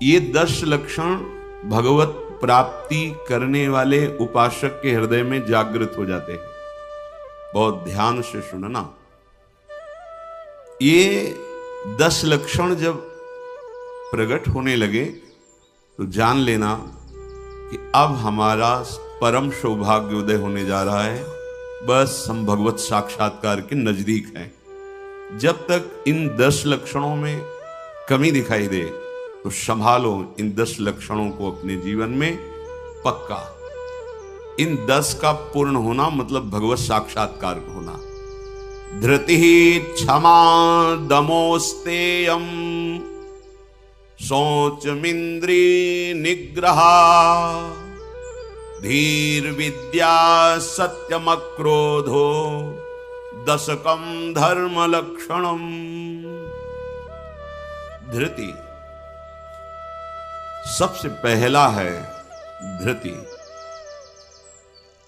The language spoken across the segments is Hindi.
ये 10 लक्षण भगवत प्राप्ति करने वाले उपासक के हृदय में जागृत हो जाते हैं। बहुत ध्यान से सुनना। ये 10 लक्षण जब प्रकट होने लगे तो जान लेना कि अब हमारा परम सौभाग्य उदय होने जा रहा है। बस हम भगवत साक्षात्कार के नजदीक हैं। जब तक इन 10 लक्षणों में कमी दिखाई दे तो संभालो इन 10 लक्षणों को अपने जीवन में पक्का। इन 10 का पूर्ण होना मतलब भगवत साक्षात्कार होना। धृति क्षमा दमोस्तेयम शौचमिंद्री निग्रह धीर विद्या सत्यमक्रोधो दशकम धर्म लक्षणम। धृति सबसे पहला है। धृति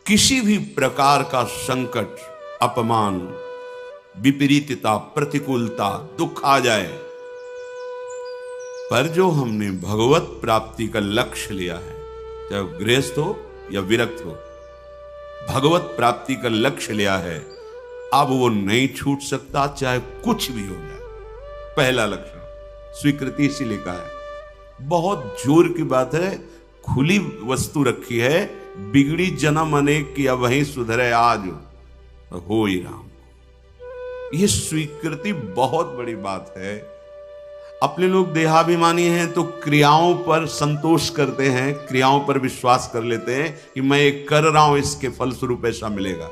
किसी भी प्रकार का संकट, अपमान, विपरीतता, प्रतिकूलता, दुख आ जाए, पर जो हमने भगवत प्राप्ति का लक्ष्य लिया है, चाहे गृहस्थ हो या विरक्त हो, भगवत प्राप्ति का लक्ष्य लिया है, अब वो नहीं छूट सकता, चाहे कुछ भी हो जाए। पहला लक्षण स्वीकृति इसीलिए कहा है। बहुत जोर की बात है। खुली वस्तु रखी है, बिगड़ी जन्म अनेक की अब वहीं सुधरे आज हो ही राम। ये स्वीकृति बहुत बड़ी बात है। अपने लोग देहाभिमानी हैं तो क्रियाओं पर संतोष करते हैं, क्रियाओं पर विश्वास कर लेते हैं कि मैं ये कर रहा हूं, इसके फलस्वरूप ऐसा मिलेगा।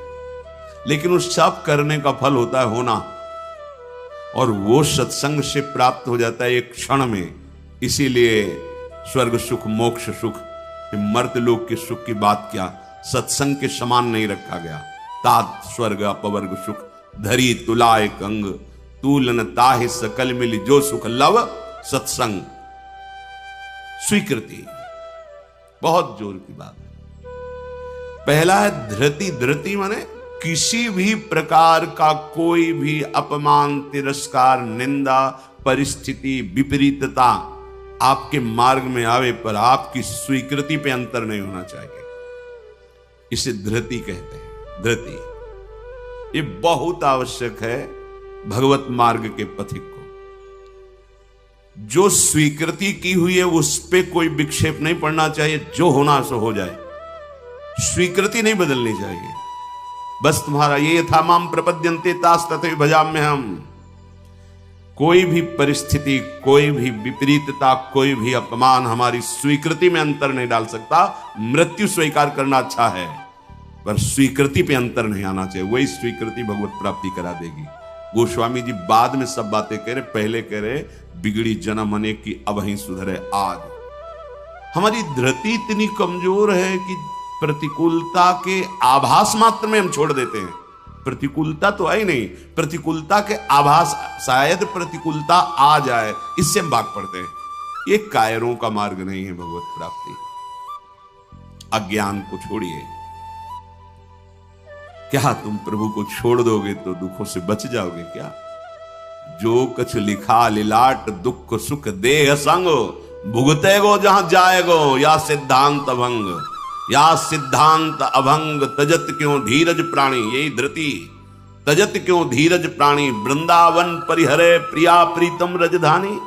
लेकिन उस सब करने का फल होता है होना, और वो सत्संग से प्राप्त हो जाता है एक क्षण में। इसीलिए स्वर्ग सुख, मोक्ष सुख, मर्त्य लोक के सुख की बात क्या, सत्संग के समान नहीं रखा गया। तात स्वर्ग अपवर्ग सुख धरी तुला एक अंग, तूलन ताहि सकल मिली जो सुख लव सत्संग। स्वीकृति बहुत जोर की बात है। पहला है धृति। धृति माने किसी भी प्रकार का कोई भी अपमान, तिरस्कार, निंदा, परिस्थिति, विपरीतता आपके मार्ग में आवे पर आपकी स्वीकृति पे अंतर नहीं होना चाहिए। इसे धृति कहते हैं। धृति ये बहुत आवश्यक है भगवत मार्ग के पथिक को। जो स्वीकृति की हुई है उस पे कोई विक्षेप नहीं पड़ना चाहिए। जो होना सो हो जाए, स्वीकृति नहीं बदलनी चाहिए। बस तुम्हारा ये था माम प्रपद्यन्ते तास तथैव भजाम्यहम्। कोई भी परिस्थिति, कोई भी विपरीतता, कोई भी अपमान हमारी स्वीकृति में अंतर नहीं डाल सकता। मृत्यु स्वीकार करना अच्छा है, पर स्वीकृति पे अंतर नहीं आना चाहिए। वही स्वीकृति भगवत प्राप्ति करा देगी। गोस्वामी जी बाद में सब बातें कह रहे, पहले कह रहे बिगड़ी जन्म अनेक की अब ही सुधरे आज। हमारी धृति इतनी कमजोर है कि प्रतिकूलता के आभास मात्र में हम छोड़ देते हैं। प्रतिकूलता तो आई नहीं, प्रतिकूलता के आभास, शायद प्रतिकूलता आ जाए, इससे हम भाग पड़ते हैं। ये कायरों का मार्ग नहीं है भगवत प्राप्ति। अज्ञान को छोड़िए। क्या तुम प्रभु को छोड़ दोगे तो दुखों से बच जाओगे क्या? जो कुछ लिखा लिलाट दुख सुख देह संग, भुगते गो जहां जाएगो या सिद्धांत भंग। या सिद्धांत अभंग तजत क्यों धीरज प्राणी। यही धृति। तजत क्यों धीरज प्राणी, वृंदावन परिहरे प्रिया प्रीतम रजधानी।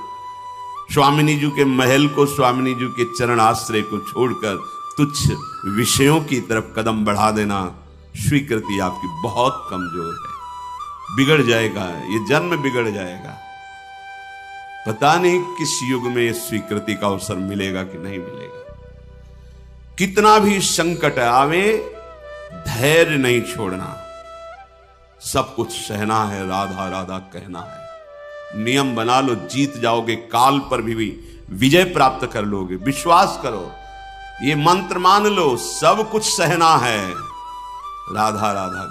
स्वामिनी जी के महल को, स्वामिनी जी के चरण आश्रय को छोड़कर तुच्छ विषयों की तरफ कदम बढ़ा देना, स्वीकृति आपकी बहुत कमजोर है। बिगड़ जाएगा, ये जन्म बिगड़ जाएगा। पता नहीं किस युग में स्वीकृति का अवसर मिलेगा कि नहीं मिलेगा। कितना भी संकट आवे, धैर्य नहीं छोड़ना। सब कुछ सहना है, राधा राधा कहना है। नियम बना लो, जीत जाओगे। काल पर भी विजय प्राप्त कर लोगे। विश्वास करो, ये मंत्र मान लो, सब कुछ सहना है। राधा राधा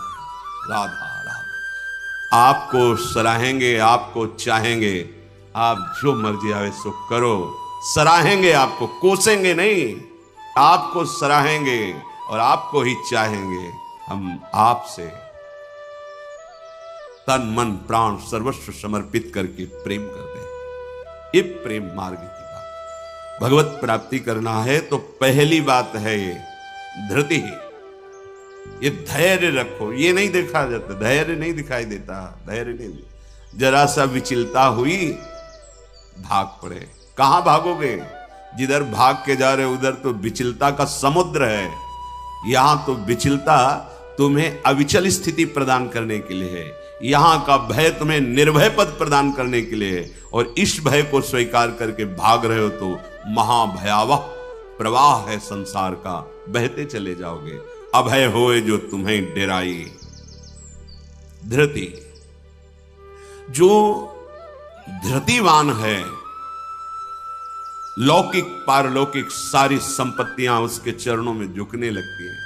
राधा राधा। आपको सराहेंगे, आपको चाहेंगे। आप जो मर्जी आवे सो करो। सराहेंगे आपको, कोसेंगे नहीं। आपको सराहेंगे और आपको ही चाहेंगे। हम आपसे तन मन प्राण सर्वस्व समर्पित करके प्रेम करते हैं। ये प्रेम मार्ग की बात। भगवत प्राप्ति करना है तो पहली बात है ये धृति, ये धैर्य रखो। ये नहीं देखा जाता, धैर्य नहीं दिखाई देता, धैर्य नहीं। जरा सा विचलता हुई भाग पड़े। कहां भागोगे? जिधर भाग के जा रहे उधर तो विचलता का समुद्र है। यहां तो विचलता तुम्हें अविचल स्थिति प्रदान करने के लिए है, यहां का भय तुम्हें निर्भय पद प्रदान करने के लिए है। और इस भय को स्वीकार करके भाग रहे हो तो महाभयावह प्रवाह है संसार का, बहते चले जाओगे। अभय होए जो तुम्हें डेराई। धृति, जो धृतिवान है, लौकिक पारलौकिक सारी संपत्तियां उसके चरणों में झुकने लगती हैं।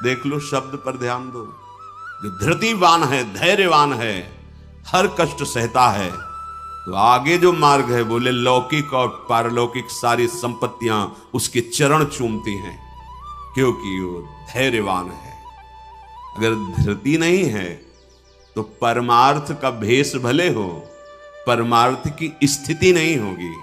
देख लो, शब्द पर ध्यान दो। जो धृतिवान है, धैर्यवान है, हर कष्ट सहता है, तो आगे जो मार्ग है बोले लौकिक और पारलौकिक सारी संपत्तियां उसके चरण चूमती हैं, क्योंकि वो धैर्यवान है। अगर धृति नहीं है तो परमार्थ का भेष भले हो, परमार्थ की स्थिति नहीं होगी।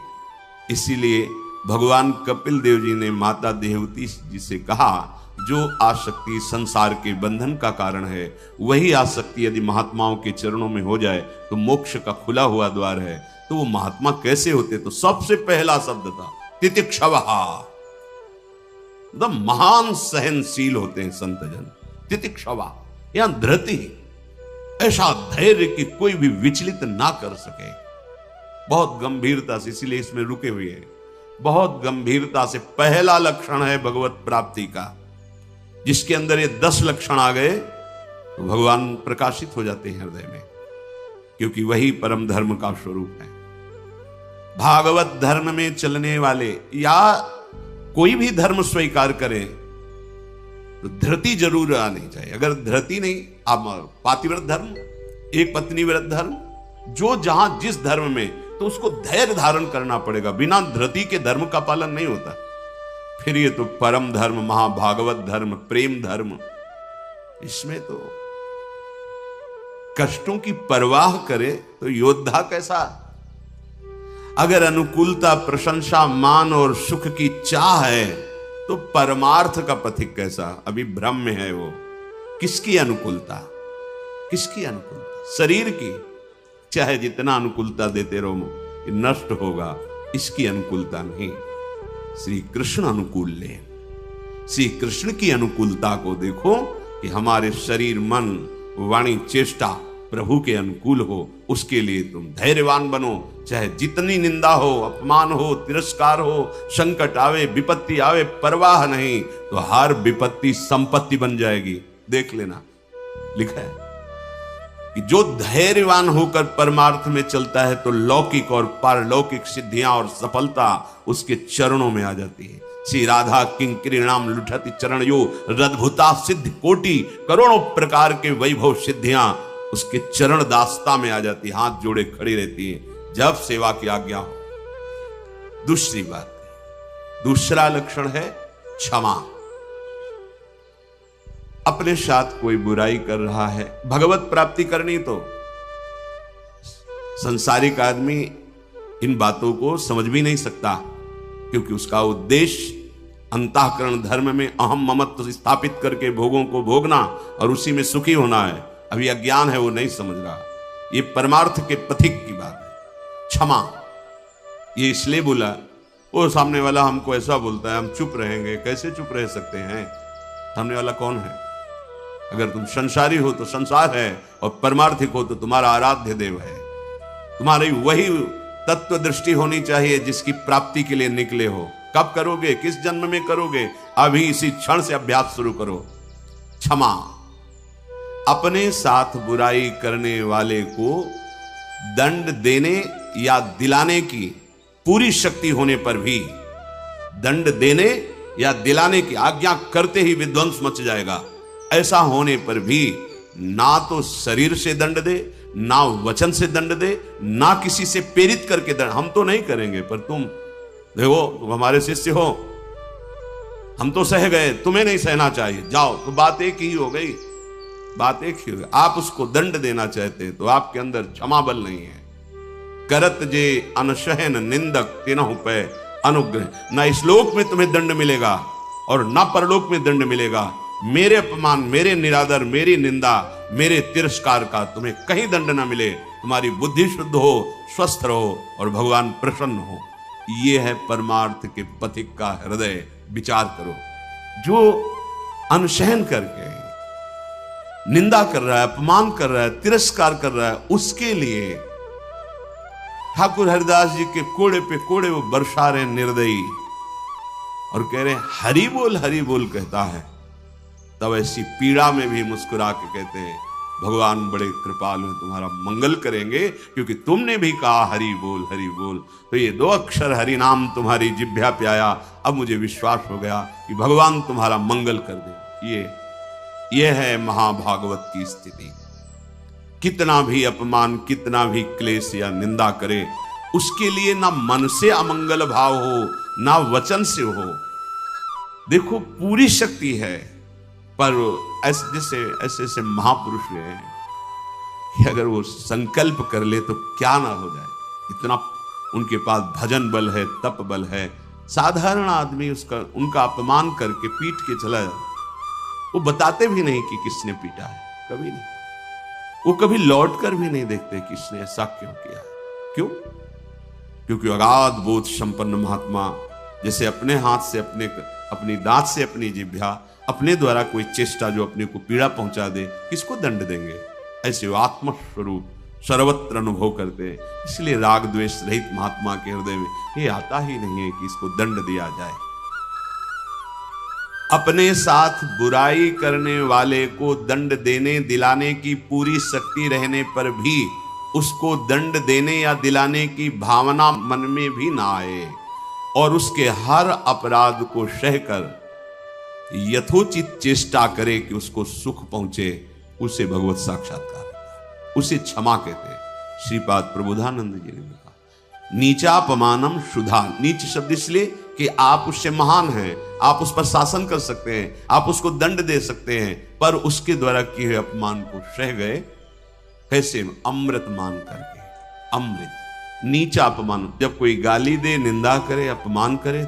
इसीलिए भगवान कपिल देव जी ने माता देवती जी से कहा, जो आसक्ति संसार के बंधन का कारण है, वही आसक्ति यदि महात्माओं के चरणों में हो जाए तो मोक्ष का खुला हुआ द्वार है। तो वो महात्मा कैसे होते? तो सबसे पहला शब्द था तितिक्षवः, मतलब महान सहनशील होते हैं संत जन। तितिक्षवः या धृति, ऐसा धैर्य कि कोई भी विचलित ना कर सके। बहुत गंभीरता से, इसीलिए इसमें रुके हुए हैं, बहुत गंभीरता से। पहला लक्षण है भगवत प्राप्ति का। जिसके अंदर ये 10 लक्षण आ गए तो भगवान प्रकाशित हो जाते हैं हृदय में, क्योंकि वही परम धर्म का स्वरूप है। भागवत धर्म में चलने वाले या कोई भी धर्म स्वीकार करें तो धृति जरूर आनी चाहिए। अगर धृति नहीं, आप पातिव्रत धर्म, एक पत्नी व्रत धर्म, जो जहां जिस धर्म में, तो उसको धैर्य धारण करना पड़ेगा। बिना धृति के धर्म का पालन नहीं होता। फिर ये तो परम धर्म, महाभागवत धर्म, प्रेम धर्म, इसमें तो कष्टों की परवाह करे तो योद्धा कैसा। अगर अनुकूलता, प्रशंसा, मान और सुख की चाह है तो परमार्थ का पथिक कैसा। अभी भ्रम में है वो। किसकी अनुकूलता? किसकी अनुकूलता? शरीर की। चाहे जितना अनुकूलता देते रहो, नष्ट होगा। इसकी अनुकूलता नहीं, श्री कृष्ण अनुकूल ले। श्री कृष्ण की अनुकूलता को देखो कि हमारे शरीर, मन, वाणी, चेष्टा प्रभु के अनुकूल हो। उसके लिए तुम धैर्यवान बनो। चाहे जितनी निंदा हो, अपमान हो, तिरस्कार हो, संकट आवे, विपत्ति आवे, परवाह नहीं, तो हर विपत्ति संपत्ति बन जाएगी। देख लेना, लिखा है कि जो धैर्यवान होकर परमार्थ में चलता है तो लौकिक और पारलौकिक सिद्धियां और सफलता उसके चरणों में आ जाती है। श्री राधा किंकरी नाम लुठति चरण यो, रद्भुता सिद्ध कोटि, करोड़ों प्रकार के वैभव सिद्धियां उसके चरण दास्ता में आ जाती, हाथ जोड़े खड़ी रहती है जब सेवा की आज्ञा हो। दूसरी बात, दूसरा लक्षण है क्षमा। अपने साथ कोई बुराई कर रहा है, भगवत प्राप्ति करनी तो संसारिक आदमी इन बातों को समझ भी नहीं सकता, क्योंकि उसका उद्देश्य अंतःकरण धर्म में अहम ममत्व स्थापित करके भोगों को भोगना और उसी में सुखी होना है। अभी अज्ञान है, वो नहीं समझ रहा। ये परमार्थ के पथिक की बात है। क्षमा, ये इसलिए बोला, वो सामने वाला हमको ऐसा बोलता है, हम चुप रहेंगे। कैसे चुप रह सकते हैं? सामने वाला कौन है? अगर तुम संसारी हो तो संसार है, और परमार्थिक हो तो तुम्हारा आराध्य देव है। तुम्हारी वही तत्व दृष्टि होनी चाहिए जिसकी प्राप्ति के लिए निकले हो। कब करोगे? किस जन्म में करोगे? अभी इसी क्षण से अभ्यास शुरू करो। क्षमा, अपने साथ बुराई करने वाले को दंड देने या दिलाने की पूरी शक्ति होने पर भी, दंड देने या दिलाने की आज्ञा करते ही विध्वंस मच जाएगा। ऐसा होने पर भी ना तो शरीर से दंड दे, ना वचन से दंड दे, ना किसी से प्रेरित करके दंड। हम तो नहीं करेंगे, पर तुम देखो, तुम हमारे शिष्य हो, हम तो सह गए, तुम्हें नहीं सहना चाहिए, जाओ। तो बात एक ही हो गई, बात एक ही हो गई। आप उसको दंड देना चाहते तो आपके अंदर क्षमा बल नहीं है। करत जे अनशहन निंदक तिनहु पे अनुग्रह। ना इस लोक में तुम्हें दंड मिलेगा और ना परलोक में दंड मिलेगा। मेरे अपमान, मेरे निरादर, मेरी निंदा, मेरे तिरस्कार का तुम्हें कहीं दंड ना मिले। तुम्हारी बुद्धि शुद्ध हो, स्वस्थ रहो और भगवान प्रसन्न हो। ये है परमार्थ के पथिक का हृदय। विचार करो, जो अनशहन करके निंदा कर रहा है, अपमान कर रहा है, तिरस्कार कर रहा है, उसके लिए ठाकुर हरिदास जी के कोड़े पे कोड़े वो बरसा रहे निर्दयी और कह रहे हरि बोल कहता है। तब ऐसी पीड़ा में भी मुस्कुरा के कहते हैं भगवान बड़े कृपालु हैं, तुम्हारा मंगल करेंगे क्योंकि तुमने भी कहा हरि बोल। तो ये 2 अक्षर हरि नाम तुम्हारी जिह्वा पे आया। अब मुझे विश्वास हो गया कि भगवान तुम्हारा मंगल कर दे। ये है महाभागवत की स्थिति। कितना भी अपमान, कितना भी क्लेश या निंदा करे, उसके लिए ना मन से अमंगल भाव हो, ना वचन से हो। देखो पूरी शक्ति है, पर ऐसे ऐसे महापुरुष हैं कि अगर वो संकल्प कर ले तो क्या ना हो जाए। इतना उनके पास भजन बल है, तप बल है। साधारण आदमी उनका अपमान करके पीट के चला जाए, वो बताते भी नहीं कि किसने पीटा है, कभी नहीं। वो कभी लौट कर भी नहीं देखते कि इसने ऐसा क्यों किया है। क्यों? क्योंकि अगाध बोध संपन्न महात्मा जैसे अपने हाथ से, अपनी दांत से अपनी जिह्वा, अपने द्वारा कोई चेष्टा जो अपने को पीड़ा पहुंचा दे, किसको दंड देंगे? ऐसे वो आत्मस्वरूप सर्वत्र अनुभव करते हैं। इसलिए राग द्वेष रहित महात्मा के हृदय में ये आता ही नहीं है कि इसको दंड दिया जाए। अपने साथ बुराई करने वाले को दंड देने दिलाने की पूरी शक्ति रहने पर भी उसको दंड देने या दिलाने की भावना मन में भी ना आए और उसके हर अपराध को सहकर यथोचित चेष्टा करे कि उसको सुख पहुंचे, उसे भगवत साक्षात्कार होता है, उसे क्षमा कहते हैं। श्रीपाद प्रबोधानंद जी ने कहा नीचापमानम शुद्धा। नीच शब्द इसलिए कि आप उससे महान हैं, आप उस पर शासन कर सकते हैं, आप उसको दंड दे सकते हैं, पर उसके द्वारा किए हुए अपमान को सह गए। कैसे? अमृत मान करके। अमृत नीचा अपमान, जब कोई गाली दे, निंदा करे, अपमान करे,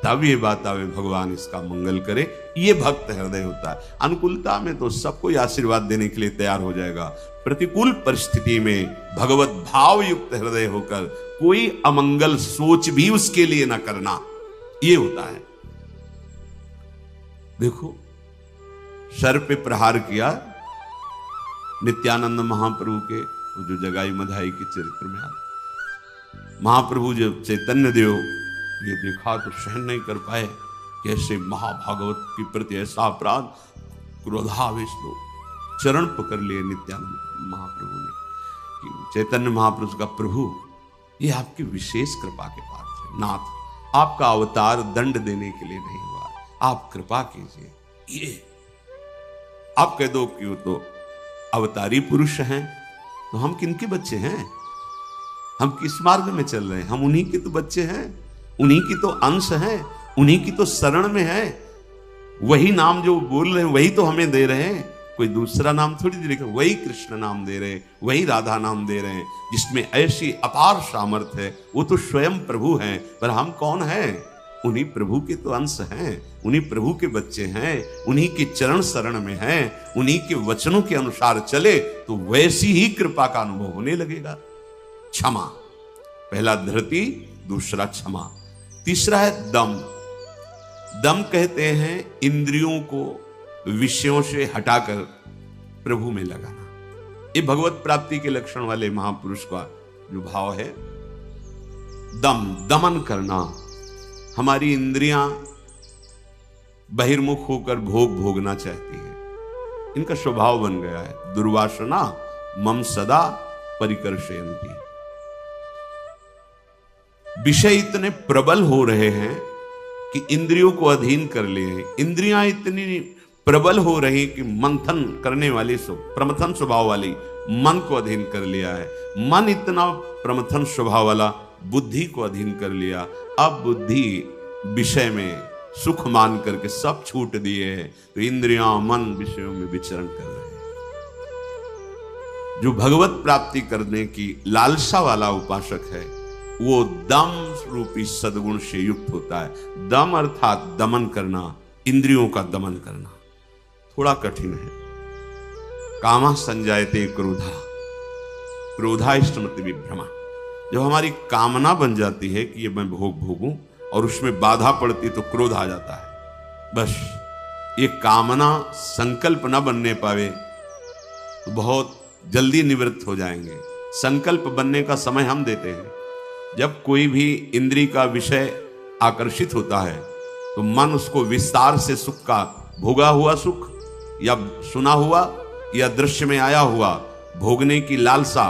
तब ये बात आवे भगवान इसका मंगल करे। ये भक्त हृदय होता है। अनुकूलता में तो सबको आशीर्वाद देने के लिए तैयार हो जाएगा। प्रतिकूल परिस्थिति में भगवत भाव युक्त हृदय होकर कोई अमंगल सोच भी उसके लिए न करना, ये होता है। देखो, सर पे प्रहार किया नित्यानंद महाप्रभु के, जो जगाई मधाई के चरित्र में आता। महाप्रभु जब चैतन्य देव ये देखा तो सहन नहीं कर पाए, कैसे महाभागवत के प्रति ऐसा अपराध, क्रोधावेश लो, चरण पकड़ लिए नित्यानंद महाप्रभु ने कि चैतन्य महाप्रभु का प्रभु, ये आपकी विशेष कृपा के पात्र है। नाथ, आपका अवतार दंड देने के लिए नहीं हुआ, आप कृपा कीजिए। ये आप कह दो कि वो तो अवतारी पुरुष हैं, तो हम किनके बच्चे हैं? हम किस मार्ग में चल रहे हैं? हम उन्हीं के तो बच्चे हैं, उन्हीं की तो अंश हैं, उन्हीं की तो शरण में है। वही नाम जो बोल रहे हैं वही तो हमें दे रहे हैं, कोई दूसरा नाम थोड़ी दे रहे। वही कृष्ण नाम दे रहे हैं, वही राधा नाम दे रहे हैं, जिसमें ऐसी अपार सामर्थ्य है। वो तो स्वयं प्रभु हैं, पर हम कौन हैं? उन्हीं प्रभु के तो अंश हैं, उन्हीं प्रभु के बच्चे हैं, उन्हीं के चरण शरण में हैं। उन्हीं के वचनों के अनुसार चले तो वैसी ही कृपा का अनुभव होने लगेगा। क्षमा, पहला धृति, दूसरा क्षमा, तीसरा है दम। दम कहते हैं इंद्रियों को विषयों से हटाकर प्रभु में लगाना। ये भगवत प्राप्ति के लक्षण वाले महापुरुष का जो भाव है, दम, दमन करना। हमारी इंद्रियां बहिर्मुख होकर भोग भोगना चाहती है, इनका स्वभाव बन गया है। दुर्वासना मम सदा परिकर्षयन्ति। विषय इतने प्रबल हो रहे हैं कि इंद्रियों को अधीन कर लिए। इंद्रियां इतनी प्रबल हो रही कि मंथन करने वाली, प्रमथन स्वभाव वाली मन को अधीन कर लिया है। मन इतना प्रमथन स्वभाव वाला बुद्धि को अधीन कर लिया। अब बुद्धि विषय में सुख मान करके सब छूट दिए हैं, तो इंद्रियां मन विषयों में विचरण कर रहे हैं। जो भगवत प्राप्ति करने की लालसा वाला उपासक है वो दम रूपी सद्गुण से युक्त होता है। दम अर्थात दमन करना, इंद्रियों का दमन करना थोड़ा कठिन है। कामा संजायते क्रोधा, क्रोधा स्मृति विभ्रमा। जब हमारी कामना बन जाती है कि ये मैं भोग भोगूं और उसमें बाधा पड़ती तो क्रोध आ जाता है। बस ये कामना संकल्प न बनने पावे तो बहुत जल्दी निवृत्त हो जाएंगे। संकल्प बनने का समय हम देते हैं। जब कोई भी इंद्री का विषय आकर्षित होता है तो मन उसको विस्तार से सुख का, भोगा हुआ सुख या सुना हुआ या दृश्य में आया हुआ भोगने की लालसा,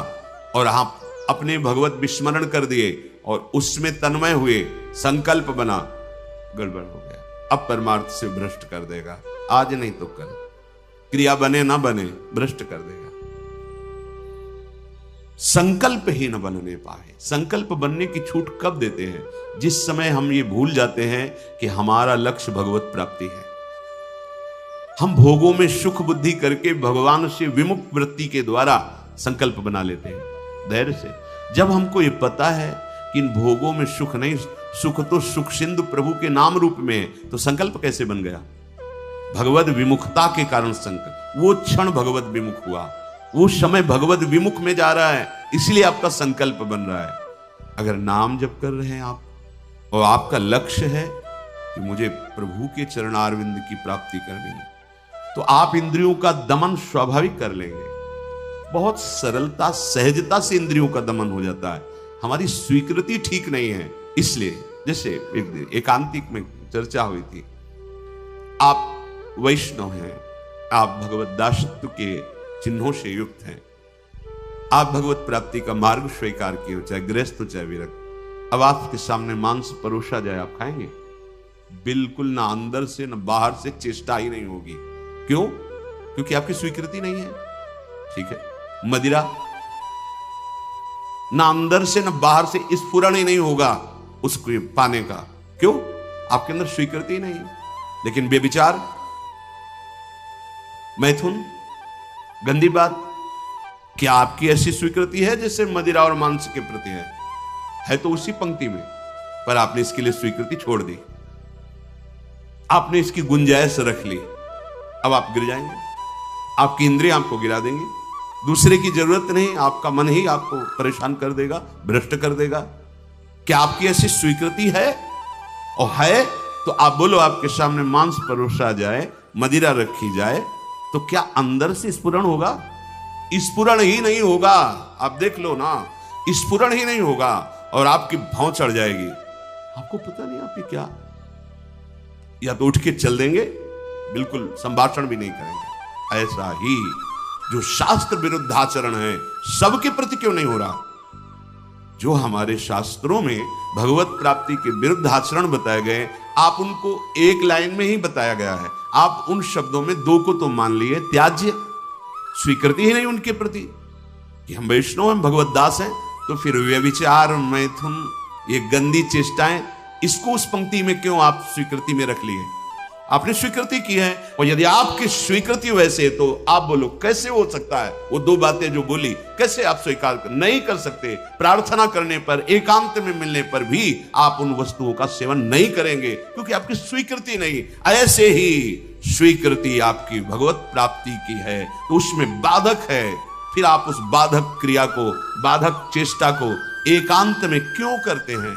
और आप अपने भगवत विस्मरण कर दिए और उसमें तन्मय हुए, संकल्प बना, गड़बड़ हो गया। अब परमार्थ से भ्रष्ट कर देगा। आज नहीं तो कल, क्रिया बने ना बने, भ्रष्ट कर देगा। संकल्प ही न बनने पाए। संकल्प बनने की छूट कब देते हैं? जिस समय हम ये भूल जाते हैं कि हमारा लक्ष्य भगवत प्राप्ति है। हम भोगों में सुख बुद्धि करके भगवान से विमुख वृत्ति के द्वारा संकल्प बना लेते हैं धैर्य से। जब हमको ये पता है कि इन भोगों में सुख नहीं, सुख तो सुख सिंधु प्रभु के नाम रूप में है, तो संकल्प कैसे बन गया? भगवत विमुखता के कारण संकल्प। वो क्षण भगवत विमुख हुआ, वो समय भगवत विमुख में जा रहा है, इसलिए आपका संकल्प बन रहा है। अगर नाम जप कर रहे हैं आप और आपका लक्ष्य है कि मुझे प्रभु के चरणारविंद की प्राप्ति करनी है, तो आप इंद्रियों का दमन स्वाभाविक कर लेंगे। बहुत सरलता सहजता से इंद्रियों का दमन हो जाता है। हमारी स्वीकृति ठीक नहीं है, इसलिए जैसे एकांतिक में चर्चा हुई थी, आप वैष्णव हैं, आप भगवत दासत्व के चिन्हों से युक्त हैं, आप भगवत प्राप्ति का मार्ग स्वीकार किए हो, चाहे गृहस्थ हो चाहे विरक्त। अब आपके सामने मांस परोसा जाए, आप खाएंगे? बिल्कुल ना, अंदर से ना बाहर से चेष्टा ही नहीं होगी। क्यों? क्योंकि आपकी स्वीकृति नहीं है। ठीक है, मदिरा ना अंदर से ना बाहर से स्फुरण ही नहीं होगा उसको पाने का। क्यों? आपके अंदर स्वीकृति ही नहीं। लेकिन बेविचार, मैथुन, गंदी बात, क्या आपकी ऐसी स्वीकृति है जैसे मदिरा और मांस के प्रति है तो उसी पंक्ति में, पर आपने इसके लिए स्वीकृति छोड़ दी, आपने इसकी गुंजाइश रख ली। अब आप गिर जाएंगे, आपकी इंद्रियां आपको गिरा देंगी, दूसरे की जरूरत नहीं, आपका मन ही आपको परेशान कर देगा, भ्रष्ट कर देगा। क्या आपकी ऐसी स्वीकृति है? और है तो आप बोलो, आपके सामने मांस परोसा जाए, मदिरा रखी जाए, तो क्या अंदर से स्फुरण होगा? स्फुरण ही नहीं होगा। आप देख लो ना, स्फुरण ही नहीं होगा और आपकी भौं चढ़ जाएगी। आपको पता नहीं आपकी क्या, या तो उठ के चल देंगे, बिल्कुल संभाषण भी नहीं करेंगे। ऐसा ही जो शास्त्र विरुद्ध आचरण है, सबके प्रति क्यों नहीं हो रहा? जो हमारे शास्त्रों में भगवत प्राप्ति के विरुद्ध आचरण बताए गए, आप उनको एक लाइन में ही बताया गया है, आप उन शब्दों में दो को तो मान लिए, त्याज्य, स्वीकृति ही नहीं उनके प्रति कि हम वैष्णव हैं, भगवत दास हैं। तो फिर व्यभिचार, मैथुन, ये गंदी चेष्टाएं, इसको उस पंक्ति में क्यों आप स्वीकृति में रख लिए? आपने स्वीकृति की है, और यदि आपकी स्वीकृति वैसे, तो आप बोलो कैसे हो सकता है? वो दो बातें जो बोली, कैसे आप स्वीकार नहीं कर सकते? प्रार्थना करने पर, एकांत में मिलने पर भी आप उन वस्तुओं का सेवन नहीं करेंगे, क्योंकि आपकी स्वीकृति नहीं। ऐसे ही स्वीकृति आपकी भगवत प्राप्ति की है तो उसमें बाधक है, फिर आप उस बाधक क्रिया को, बाधक चेष्टा को एकांत में क्यों करते हैं?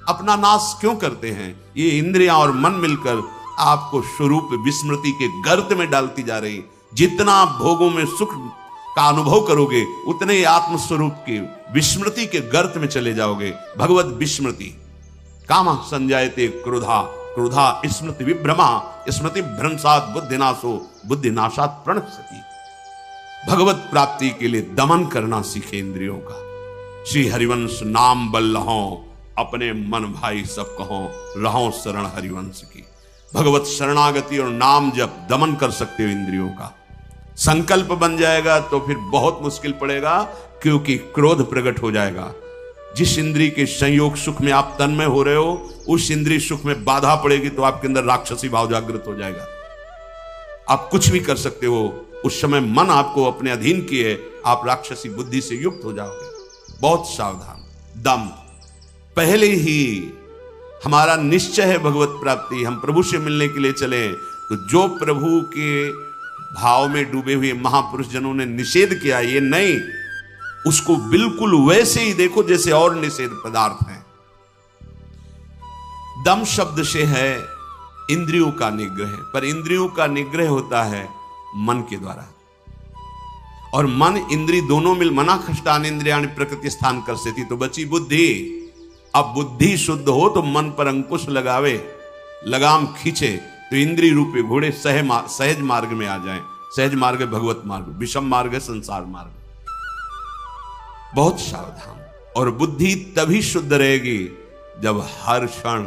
अपना नाश क्यों करते हैं? ये इंद्रियां और मन मिलकर आपको स्वरूप विस्मृति के गर्त में डालती जा रही। जितना भोगों में सुख का अनुभव करोगे, उतने ही आत्मस्वरूप के विस्मृति के गर्त में चले जाओगे। भगवत विस्मृति, कामा संजायते क्रोधा, क्रोधा स्मृति विभ्रमा, स्मृति भ्रंशात बुद्धिनाशो, बुद्धिनाशात प्रणश्यति। भगवत प्राप्ति के लिए दमन करना सीखे इंद्रियों का। श्री हरिवंश नाम बल लहो, अपने मन भाई सब कहो, रहो शरण हरिवंश की। भगवत शरणागति और नाम जब दमन कर सकते हो इंद्रियों का, संकल्प बन जाएगा तो फिर बहुत मुश्किल पड़ेगा, क्योंकि क्रोध प्रकट हो जाएगा। जिस इंद्री के संयोग सुख में आप तन्मय हो रहे हो, उस इंद्री सुख में बाधा पड़ेगी तो आपके अंदर राक्षसी भाव जागृत हो जाएगा। आप कुछ भी कर सकते हो, उस समय मन आपको अपने अधीन किए, आप राक्षसी बुद्धि से युक्त हो जाओगे। बहुत सावधान। दम, पहले ही हमारा निश्चय है भगवत प्राप्ति, हम प्रभु से मिलने के लिए चले, तो जो प्रभु के भाव में डूबे हुए महापुरुष जनों ने निषेध किया, ये नहीं, उसको बिल्कुल वैसे ही देखो जैसे और निषेध पदार्थ हैं। दम शब्द से है इंद्रियों का निग्रह, पर इंद्रियों का निग्रह होता है मन के द्वारा, और मन इंद्री दोनों मिल मना खष्टान इंद्रियाणि प्रकृति स्थान कर से थी, तो बची बुद्धि। अब बुद्धि शुद्ध हो तो मन पर अंकुश लगावे, लगाम खींचे, तो इंद्रिय रूपी घोड़े सहज मार्ग में आ जाएं। सहज मार्ग है भगवत मार्ग, विषम मार्ग है संसार मार्ग। बहुत सावधान। और बुद्धि तभी शुद्ध रहेगी जब हर क्षण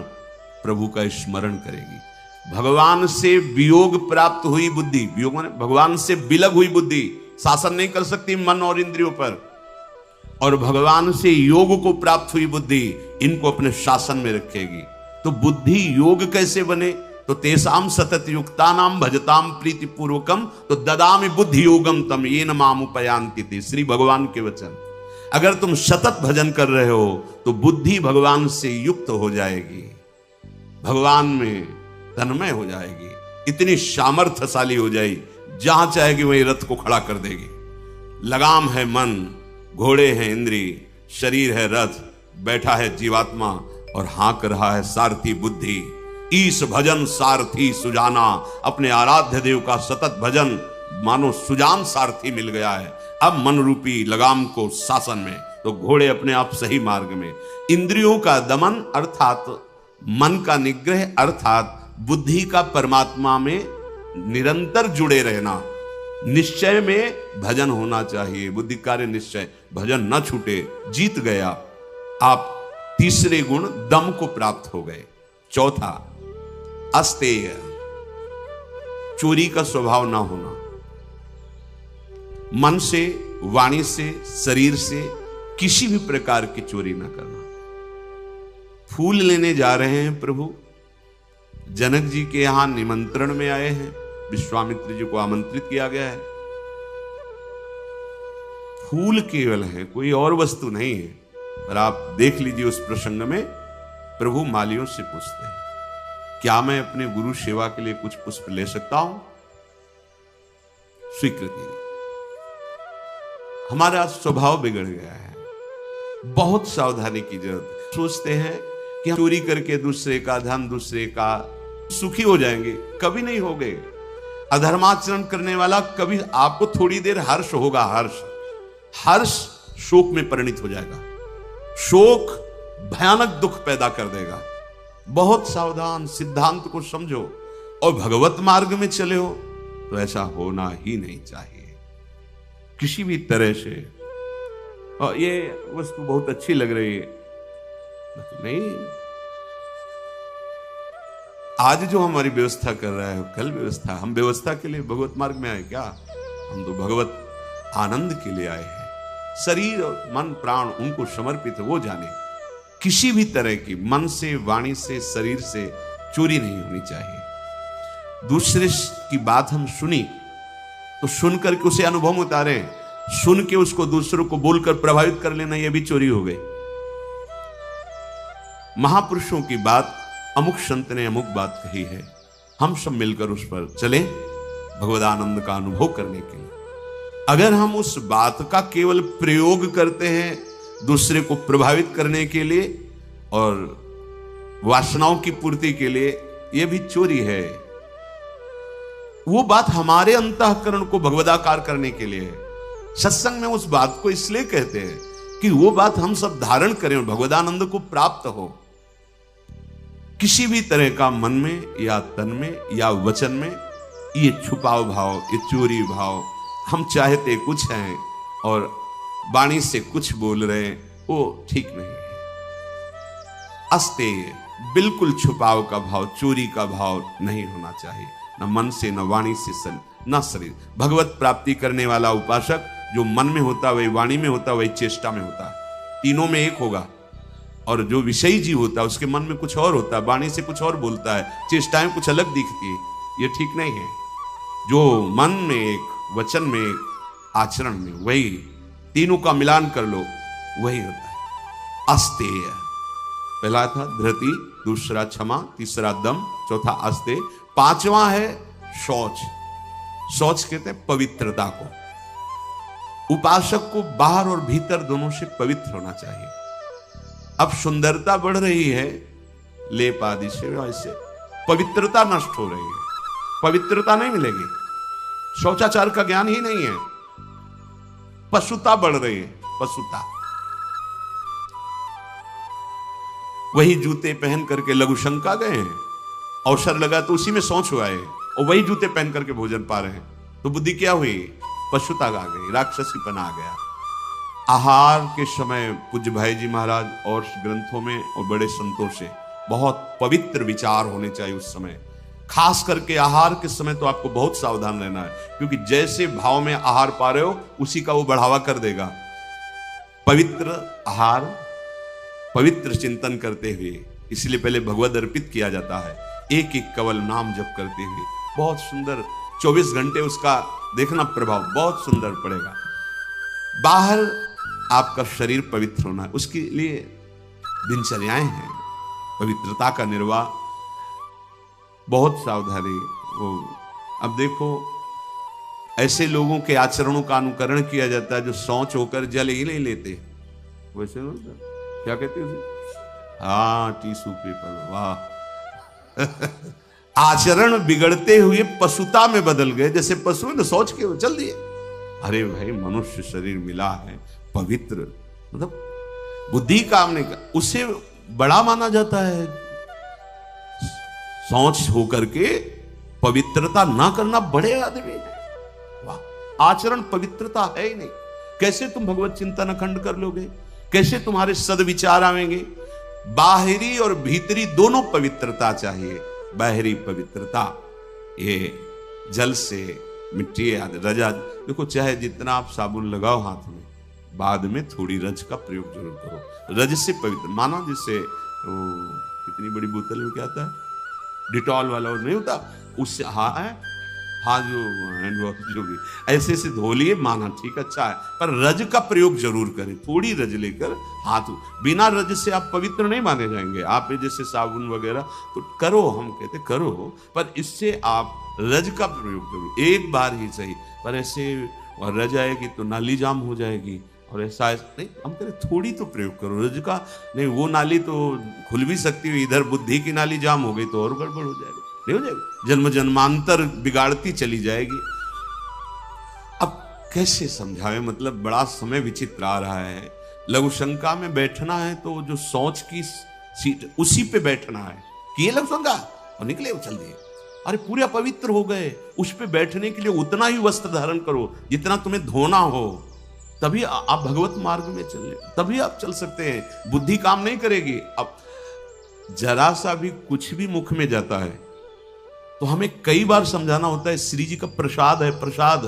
प्रभु का स्मरण करेगी। भगवान से वियोग प्राप्त हुई बुद्धि, वियोग माने भगवान से विलग हुई बुद्धि शासन नहीं कर सकती मन और इंद्रियों पर, और भगवान से योग को प्राप्त हुई बुद्धि इनको अपने शासन में रखेगी। तो बुद्धि योग कैसे बने? तो तेसाम सतत युक्तानाम भजताम प्रीति पूर्वकम तो ददामि बुद्धि योगम तम येन माम उपयान्ति ते, श्री भगवान के वचन। अगर तुम सतत भजन कर रहे हो तो बुद्धि भगवान से युक्त हो जाएगी, भगवान में तन्मय हो जाएगी, इतनी सामर्थ्यशाली हो जाएगी, जहां चाहेगी वहीं रथ को खड़ा कर देगी। लगाम है मन, घोड़े हैं इंद्री, शरीर है रथ, बैठा है जीवात्मा और हाँक रहा है सारथी बुद्धि। ईश भजन सारथी सुजाना, अपने आराध्य देव का सतत भजन मानो सुजान सारथी मिल गया है। अब मन रूपी लगाम को शासन में, तो घोड़े अपने आप सही मार्ग में। इंद्रियों का दमन अर्थात मन का निग्रह, अर्थात बुद्धि का परमात्मा में निरंतर जुड़े रहना। निश्चय में भजन होना चाहिए, बुद्धि कार्य निश्चय, भजन न छूटे। जीत गया आप, तीसरे गुण दम को प्राप्त हो गए। चौथा अस्तेय, चोरी का स्वभाव ना होना। मन से, वाणी से, शरीर से किसी भी प्रकार की चोरी ना करना। फूल लेने जा रहे हैं प्रभु, जनक जी के यहां निमंत्रण में आए हैं, विश्वामित्र जी को आमंत्रित किया गया है। फूल केवल है, कोई और वस्तु नहीं है। पर आप देख लीजिए उस प्रसंग में प्रभु मालियों से पूछते हैं, क्या मैं अपने गुरु सेवा के लिए कुछ पुष्प ले सकता हूं? स्वीकृति। हमारा स्वभाव बिगड़ गया है, बहुत सावधानी की जरूरत। सोचते हैं कि हम चोरी करके दूसरे का धन, दूसरे का सुखी हो जाएंगे, कभी नहीं हो गए। अधर्माचरण करने वाला कभी, आपको थोड़ी देर हर्ष होगा, हर्ष शोक में परिणित हो जाएगा, शोक भयानक दुख पैदा कर देगा। बहुत सावधान, सिद्धांत को समझो और भगवत मार्ग में चले हो तो ऐसा होना ही नहीं चाहिए किसी भी तरह से। और ये वस्तु बहुत अच्छी लग रही है, नहीं, आज जो हमारी व्यवस्था कर रहा है कल व्यवस्था, हम व्यवस्था के लिए भगवत मार्ग में आए क्या? हम तो भगवत आनंद के लिए आए हैं। शरीर और मन प्राण उनको समर्पित है, वो जाने। किसी भी तरह की मन से, वाणी से, शरीर से चोरी नहीं होनी चाहिए। दूसरे की बात हम सुनी तो सुनकर के उसे अनुभव उतारे, सुन के उसको दूसरों को बोलकर प्रभावित कर लेना, यह भी चोरी हो गई। महापुरुषों की बात, अमुक संत ने अमुक बात कही है, हम सब मिलकर उस पर चले भगवदानंद का अनुभव करने के लिए। अगर हम उस बात का केवल प्रयोग करते हैं दूसरे को प्रभावित करने के लिए और वासनाओं की पूर्ति के लिए, यह भी चोरी है। वो बात हमारे अंतःकरण को भगवदाकार करने के लिए है। सत्संग में उस बात को इसलिए कहते हैं कि वो बात हम सब धारण करें और भगवदानंद को प्राप्त हो। किसी भी तरह का मन में या तन में या वचन में ये छुपाव भाव, ये चोरी भाव, हम चाहते कुछ हैं और वाणी से कुछ बोल रहे हैं, वो ठीक नहीं है। अस्तेय, बिल्कुल छुपाव का भाव, चोरी का भाव नहीं होना चाहिए, न मन से, न वाणी से, न शरीर। भगवत प्राप्ति करने वाला उपासक जो मन में होता वही वाणी में होता, वही चेष्टा में होता, तीनों में एक होगा। और जो विषयी जीव होता है उसके मन में कुछ और होता है, वाणी से कुछ और बोलता है, चेष्टाएं कुछ अलग दिखती है, ये ठीक नहीं है। जो मन में एक, वचन में, आचरण में, वही तीनों का मिलान कर लो, वही होता है अस्तेय। पहला था धृति, दूसरा क्षमा, तीसरा दम, चौथा अस्तेय, पांचवा है शौच। शौच कहते हैं पवित्रता को। उपासक को बाहर और भीतर दोनों से पवित्र होना चाहिए। अब सुंदरता बढ़ रही है लेप आदि से, वैसे पवित्रता नष्ट हो रही है, पवित्रता नहीं मिलेगी। शौचाचार का ज्ञान ही नहीं है, पशुता बढ़ रही है, पशुता। वही जूते पहन करके लघु शंका गए हैं, अवसर लगा तो उसी में शौच हुआ है, और वही जूते पहन करके भोजन पा रहे हैं, तो बुद्धि क्या हुई? पशुता आ गई, राक्षसीपना आ गया। आहार के समय पूज्य भाई जी महाराज और ग्रंथों में और बड़े संतों से बहुत पवित्र विचार होने चाहिए उस समय। खास करके आहार के समय तो आपको बहुत सावधान रहना है, क्योंकि जैसे भाव में आहार पा रहे हो उसी का वो बढ़ावा कर देगा। पवित्र आहार, पवित्र चिंतन करते हुए, इसलिए पहले भगवद अर्पित किया जाता है, एक एक कवल नाम जप करते हुए। बहुत सुंदर 24 घंटे उसका देखना प्रभाव बहुत सुंदर पड़ेगा। बाहर आपका शरीर पवित्र होना है, उसके लिए दिनचर्याएं हैं, पवित्रता का निर्वाह, बहुत सावधानी। अब देखो ऐसे लोगों के आचरणों का अनुकरण किया जाता है जो शौच होकर जल ही नहीं लेते, वैसे ना क्या कहते हैं उसे, हाँ टिश्यू पेपर, वाह। आचरण बिगड़ते हुए पशुता में बदल गए, जैसे पशु ने शौच के चल दिए। अरे भाई मनुष्य शरीर मिला है पवित्र, मतलब बुद्धि काम नहीं कर, उसे बड़ा माना जाता है। शौच होकर के पवित्रता ना करना बड़े आदमी है, वाह। आचरण पवित्रता है ही नहीं, कैसे तुम भगवत चिंतन अखंड कर लोगे? कैसे तुम्हारे सदविचार आवेंगे? बाहरी और भीतरी दोनों पवित्रता चाहिए। बाहरी पवित्रता ये जल से, मिट्टी आदि, रज, देखो चाहे जितना आप साबुन लगाओ हाथ में, बाद में थोड़ी रज का प्रयोग जरूर करो। रज से पवित्र माना, जिससे वो इतनी बड़ी बोतल में क्या आता है, डिटॉल वाला नहीं होता, उससे हाथ जो हैंड वॉश जो भी ऐसे से धो लिए, माना ठीक अच्छा है, पर रज का प्रयोग जरूर करें। थोड़ी रज लेकर हाथ, बिना रज से आप पवित्र नहीं माने जाएंगे। आप जैसे साबुन वगैरह तो करो, हम कहते करो, पर इससे आप रज का प्रयोग जरूर, एक बार ही सही, पर ऐसे और रज आएगी तो नाली जाम हो जाएगी, और ऐसा नहीं, हम करें थोड़ी तो प्रयोग करो रज का। नहीं वो नाली तो खुल भी सकती है, इधर बुद्धि की नाली जाम हो गई तो और गड़बड़ हो जाएगी, नहीं हो जाएगी, जन्म जन्मांतर बिगाड़ती चली जाएगी। अब कैसे समझावे, मतलब बड़ा समय विचित्र आ रहा है। लघु शंका में बैठना है तो जो शौच की सीट उसी पे बैठना है, कि ये लघु शंका और निकले वो चल दिए। अरे पूरे अपवित्र हो गए, उस पे बैठने के लिए उतना ही वस्त्र धारण करो जितना तुम्हें धोना हो, तभी आप भगवत मार्ग में चले, तभी आप चल सकते हैं। बुद्धि काम नहीं करेगी। अब जरा सा भी कुछ भी मुख में जाता है तो हमें कई बार समझाना होता है, श्री जी का प्रसाद है, प्रसाद,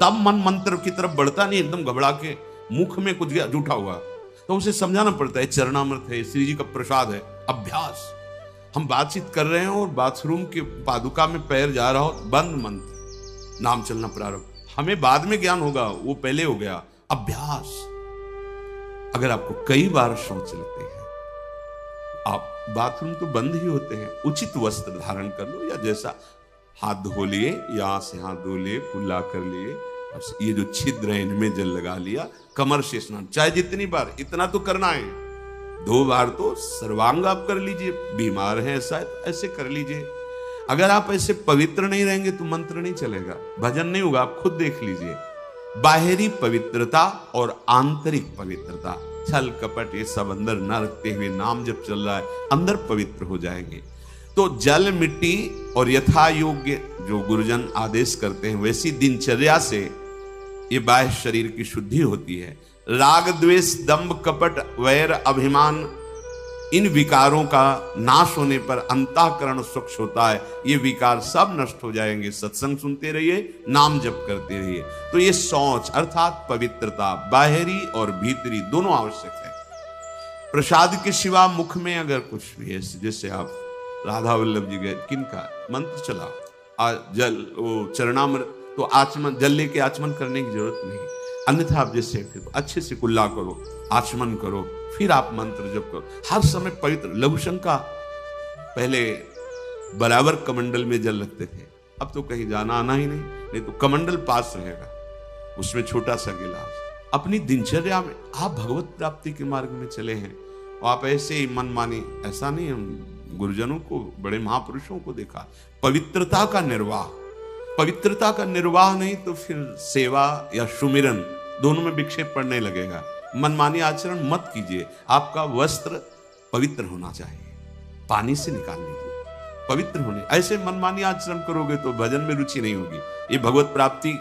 तब मन मंत्र की तरफ बढ़ता नहीं, एकदम घबरा के मुख में कुछ गया जूठा हुआ तो उसे समझाना पड़ता है, चरणामृत है, श्री जी का प्रसाद है। अभ्यास, हम बातचीत कर रहे हैं और बाथरूम के पादुका में पैर जा रहा हो, बंद मंत्र, नाम चलना प्रारंभ, हमें बाद में ज्ञान होगा, वो पहले हो गया। अभ्यास, अगर आपको कई बार शौच लगते हैं, आप बाथरूम तो बंद ही होते हैं, उचित वस्त्र धारण कर लो, या जैसा हाथ धो लिए, यहां से हाथ धो लिए, कुल्ला कर लिए, ये जो छिद्र है इनमें जल लगा लिया, कमर से स्नान, चाहे जितनी बार, इतना तो करना है। 2 बार तो सर्वांग आप कर लीजिए, बीमार हैं ऐसा ऐसे कर लीजिए। अगर आप ऐसे पवित्र नहीं रहेंगे तो मंत्र नहीं चलेगा, भजन नहीं होगा, आप खुद देख लीजिए। बाहरी पवित्रता और आंतरिक पवित्रता, छल कपट ये सब अंदर न रखते हुए नाम जब चल रहा है, अंदर पवित्र हो जाएंगे। तो जल, मिट्टी और यथा योग्य जो गुरुजन आदेश करते हैं वैसी दिनचर्या से ये बाह्य शरीर की शुद्धि होती है। राग, द्वेष, दंभ, कपट, वैर, अभिमान, इन विकारों का नाश होने पर अंतःकरण स्वच्छ होता है। ये विकार सब नष्ट हो जाएंगे। सत्संग सुनते रहिए, नाम जप करते रहिए। तो ये शौच अर्थात पवित्रता, बाहरी और भीतरी दोनों आवश्यक है। प्रसाद के सिवा मुख में अगर कुछ भी है, जैसे आप राधा वल्लभ जी गए, किनका मंत्र चला, जल, वो चरणामृत, तो आचमन, जल लेके आचमन करने की जरूरत नहीं। अन्यथा आप जैसे फिर अच्छे से कुल्ला करो, आचमन करो, फिर आप मंत्र जप करो। हर समय पवित्र। लघु शंका पहले बराबर कमंडल में जल रखते थे, अब तो कहीं जाना आना ही नहीं तो कमंडल पास रहेगा, उसमें छोटा सा गिलास। अपनी दिनचर्या में आप भगवत प्राप्ति के मार्ग में चले हैं और आप ऐसे ही मन माने, ऐसा नहीं। हम गुरुजनों को, बड़े महापुरुषों को देखा, पवित्रता का निर्वाह। पवित्रता का निर्वाह नहीं तो फिर सेवा या सुमिरन दोनों में विक्षेप पड़ने लगेगा। मनमानी आचरण मत कीजिए। आपका वस्त्र पवित्र होना चाहिए, पानी से निकाल लीजिए, पवित्र होने। ऐसे मनमानी आचरण करोगे तो भजन में रुचि नहीं होगी। ये भगवत प्राप्ति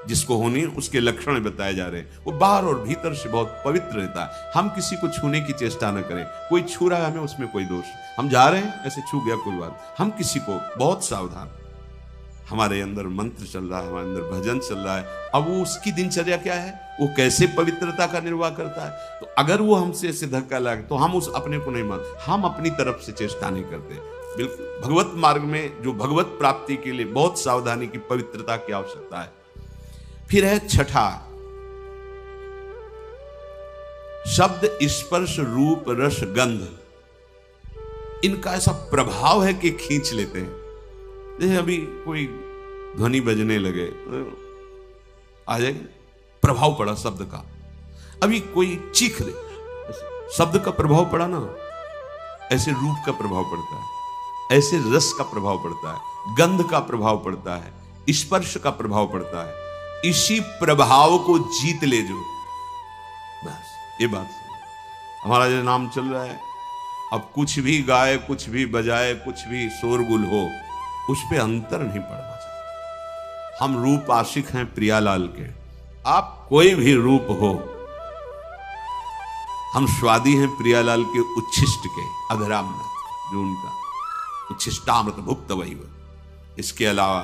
जिसको होनी उसके लक्षण बताए जा रहे हैं। वो बाहर और भीतर से बहुत पवित्र रहता है। हम किसी को छूने की चेष्टा न करें। कोई छू रहा है हमें, उसमें कोई दोष। हम जा रहे हैं, ऐसे छू गया कोई बात, हम किसी को बहुत सावधान। हमारे अंदर मंत्र चल रहा है, हमारे अंदर भजन चल रहा है। अब वो उसकी दिनचर्या क्या है, वो कैसे पवित्रता का निर्वाह करता है। तो अगर वो हमसे ऐसे धक्का लगे तो हम उस अपने को नहीं मानते, हम अपनी तरफ से चेष्टा नहीं करते। बिल्कुल भगवत मार्ग में जो भगवत प्राप्ति के लिए बहुत सावधानी की, पवित्रता की आवश्यकता है। फिर है छठा, शब्द, स्पर्श, रूप, रस, गंध। इनका ऐसा प्रभाव है कि खींच लेते हैं। जैसे अभी कोई ध्वनि बजने लगे, आ जाएगी, प्रभाव पड़ा शब्द का। अभी कोई चीख ले, शब्द का प्रभाव पड़ा ना, ऐसे रूप का प्रभाव पड़ता है, ऐसे रस का प्रभाव पड़ता है, गंध का प्रभाव पड़ता है, स्पर्श का प्रभाव पड़ता है। इसी प्रभाव को जीत ले जो, बस ये बात। हमारा जो नाम चल रहा है, अब कुछ भी गाए, कुछ भी बजाए, कुछ भी शोरगुल हो, उस पे अंतर नहीं पड़ना चाहिए। हम रूप आशिक हैं प्रियालाल के, आप कोई भी रूप हो। हम स्वादी हैं प्रियालाल के उच्छिष्ट के, अधरामृत जो उनका उच्छिष्टामृत भुक्त वही वो। इसके अलावा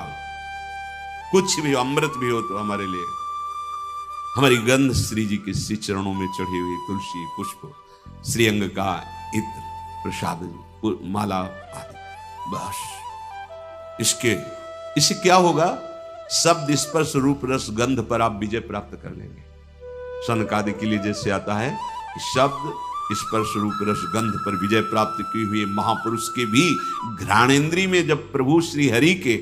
कुछ भी अमृत भी हो तो हमारे लिए, हमारी गंध श्री जी के श्री चरणों में चढ़ी हुई तुलसी, पुष्प, श्रीअंग का इत्र, प्रसाद, माला आदि, बस। इससे क्या होगा, शब्द, स्पर्श, रूप, रस, गंध पर आप विजय प्राप्त कर लेंगे। सनकादि के लिए जैसे आता है कि शब्द, स्पर्श, रूप, रस, गंध पर विजय प्राप्त की हुई महापुरुष के भी घ्राणेन्द्री में जब प्रभु श्री हरि के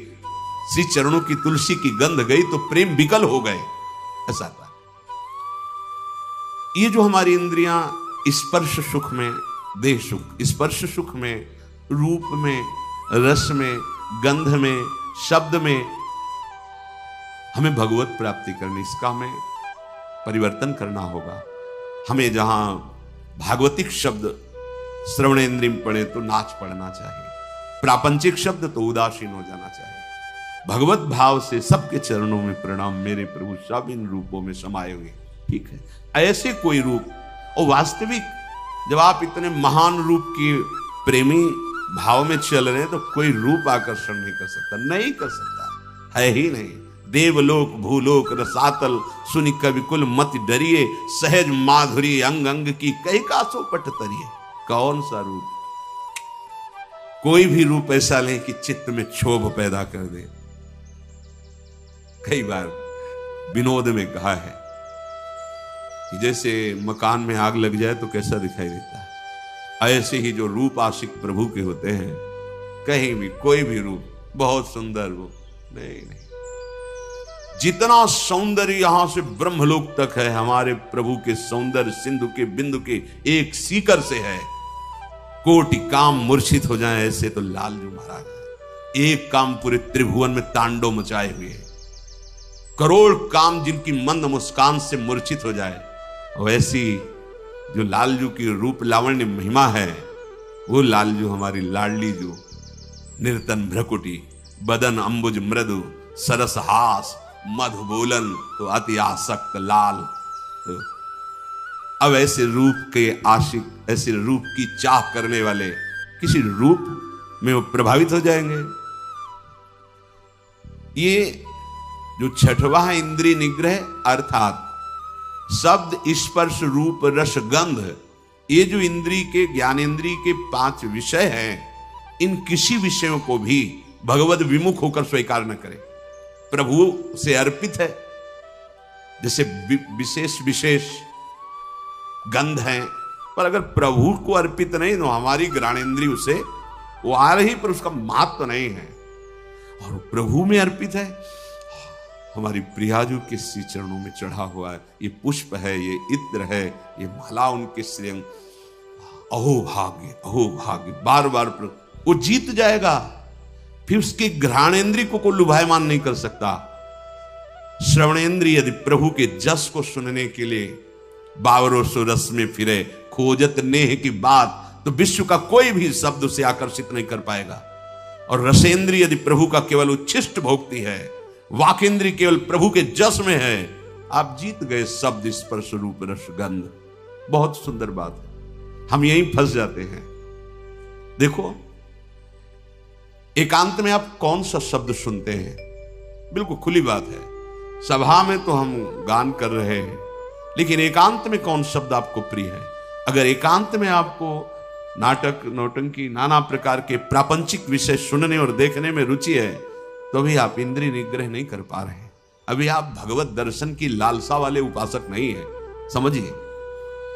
श्री चरणों की तुलसी की गंध गई तो प्रेम विकल हो गए, ऐसा था। ये जो हमारी इंद्रियां स्पर्श सुख में, देह सुख, स्पर्श सुख में, रूप में, रस में, गंध में, शब्द में हमें भगवत प्राप्ति करनी, इसका हमें परिवर्तन करना होगा। हमें जहां भागवतिक शब्द श्रवणेन्द्रिय में पड़े तो नाच पड़ना चाहिए, प्रापंचिक शब्द तो उदासीन हो जाना चाहिए। भगवत भाव से सबके चरणों में प्रणाम, मेरे प्रभु सब इन रूपों में समाये हुए। ठीक है, ऐसे कोई रूप, और वास्तविक जब आप इतने महान रूप के प्रेमी भाव में चल रहे हैं तो कोई रूप आकर्षण नहीं कर सकता, नहीं कर सकता, है ही नहीं। देवलोक भूलोक रसातल सुनि कवि कुल मत डरिए, सहज माधुरी अंग अंग की कई कासो पट तरिए। कौन सा रूप, कोई भी रूप ऐसा नहीं कि चित्त में क्षोभ पैदा कर दे। कई बार विनोद में कहा है कि जैसे मकान में आग लग जाए तो कैसा दिखाई देता है, ऐसे ही जो रूप आशिक प्रभु के होते हैं, कहीं भी कोई भी रूप बहुत सुंदर रूप नहीं। जितना सौंदर्य यहां से ब्रह्मलोक तक है, हमारे प्रभु के सौंदर्य सिंधु के बिंदु के एक सीकर से है। कोटि काम मूर्छित हो जाए ऐसे तो लालजू महाराज है। एक काम पूरे त्रिभुवन में तांडव मचाए हुए, करोड़ काम जिनकी मंद मुस्कान से मूर्छित हो जाए, वैसी जो लालजू की रूप लावण्य महिमा है, वो लालजू हमारी लाडली जो निर्तन भ्रकुटी, बदन अंबुज मृदु, सरस हास, मधु बोलन तो अति आसक्त लाल। तो अब ऐसे रूप के आशिक, ऐसे रूप की चाह करने वाले किसी रूप में वो प्रभावित हो जाएंगे। ये जो छठवां है इंद्रिय निग्रह, अर्थात शब्द, स्पर्श, रूप, रस, गंध, ये जो इंद्रिय के, ज्ञानेन्द्रिय के 5 विषय हैं, इन किसी विषयों को भी भगवद विमुख होकर स्वीकार न करें। प्रभु से अर्पित है। जैसे विशेष विशेष गंध हैं, पर अगर प्रभु को अर्पित नहीं तो हमारी घ्राणेंद्रिय उसे वो आ रही, पर उसका महत्व तो नहीं है। और प्रभु में अर्पित है, हमारी प्रियाजू के श्री चरणों में चढ़ा हुआ है, ये पुष्प है, ये इत्र है, ये माला उनके श्रेयंग। अहो भाग्य, अहो भाग्य, बार बार वो जीत जाएगा। फिर उसके घ्राणेंद्रिय को लुभायमान नहीं कर सकता। श्रवणेंद्रिय यदि प्रभु के जस को सुनने के लिए बावरों सो रस में फिरे, खोजत नेह की बात, तो विश्व का कोई भी शब्द उसे आकर्षित नहीं कर पाएगा। और रसेंद्रिय यदि प्रभु का केवल उच्छिष्ट भोगती है, वाकेंद्रिय केवल प्रभु के जस में है, आप जीत गए शब्द स्पर्श रूप रस गंध। बहुत सुंदर बात है, हम यहीं फंस जाते हैं। देखो, एकांत में आप कौन सा शब्द सुनते हैं? बिल्कुल खुली बात है, सभा में तो हम गान कर रहे हैं, लेकिन एकांत में कौन शब्द आपको प्रिय है? अगर एकांत में आपको नाटक, नौटंकी, नाना प्रकार के प्रापंचिक विषय सुनने और देखने में रुचि है, तो अभी आप इंद्रिय निग्रह नहीं कर पा रहे हैं। अभी आप भगवत दर्शन की लालसा वाले उपासक नहीं है। समझिए,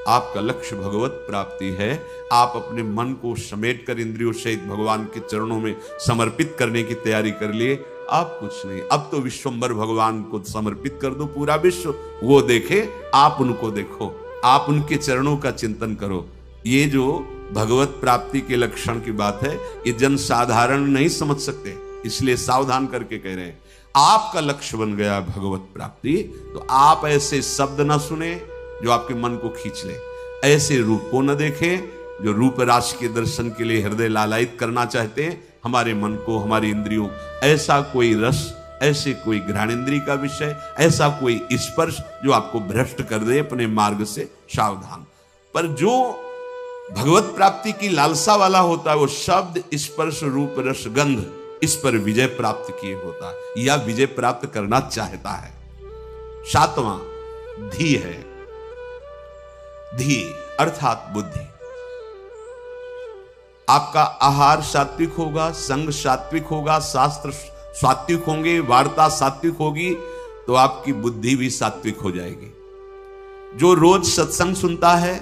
आपका लक्ष्य भगवत प्राप्ति है। आप अपने मन को समेटकर इंद्रियों सहित भगवान के चरणों में समर्पित करने की तैयारी कर लिए। आप कुछ नहीं, अब तो विश्वंभर भगवान को समर्पित कर दो, पूरा विश्व वो देखे, आप उनको देखो, आप उनके चरणों का चिंतन करो। ये जो भगवत प्राप्ति के लक्षण की बात है, ये जन साधारण नहीं समझ सकते, इसलिए सावधान करके कह रहे हैं। आपका लक्ष्य बन गया भगवत प्राप्ति, तो आप ऐसे शब्द ना सुने जो आपके मन को खींच ले, ऐसे रूप को न देखें जो रूप राशि के दर्शन के लिए हृदय लालायित करना चाहते हैं हमारे मन को, हमारी इंद्रियों। ऐसा कोई रस, ऐसे कोई घ्राणेंद्रिय का विषय, ऐसा कोई स्पर्श जो आपको भ्रष्ट कर दे अपने मार्ग से, सावधान। पर जो भगवत प्राप्ति की लालसा वाला होता है, वो शब्द, स्पर्श, रूप, रस, गंध, इस पर विजय प्राप्त किए होता है या विजय प्राप्त करना चाहता है। सातवां धी है। धी अर्थात बुद्धि। आपका आहार सात्विक होगा, संग सात्विक होगा, शास्त्र सात्विक होंगे, वार्ता सात्विक होगी, तो आपकी बुद्धि भी सात्विक हो जाएगी। जो रोज सत्संग सुनता है,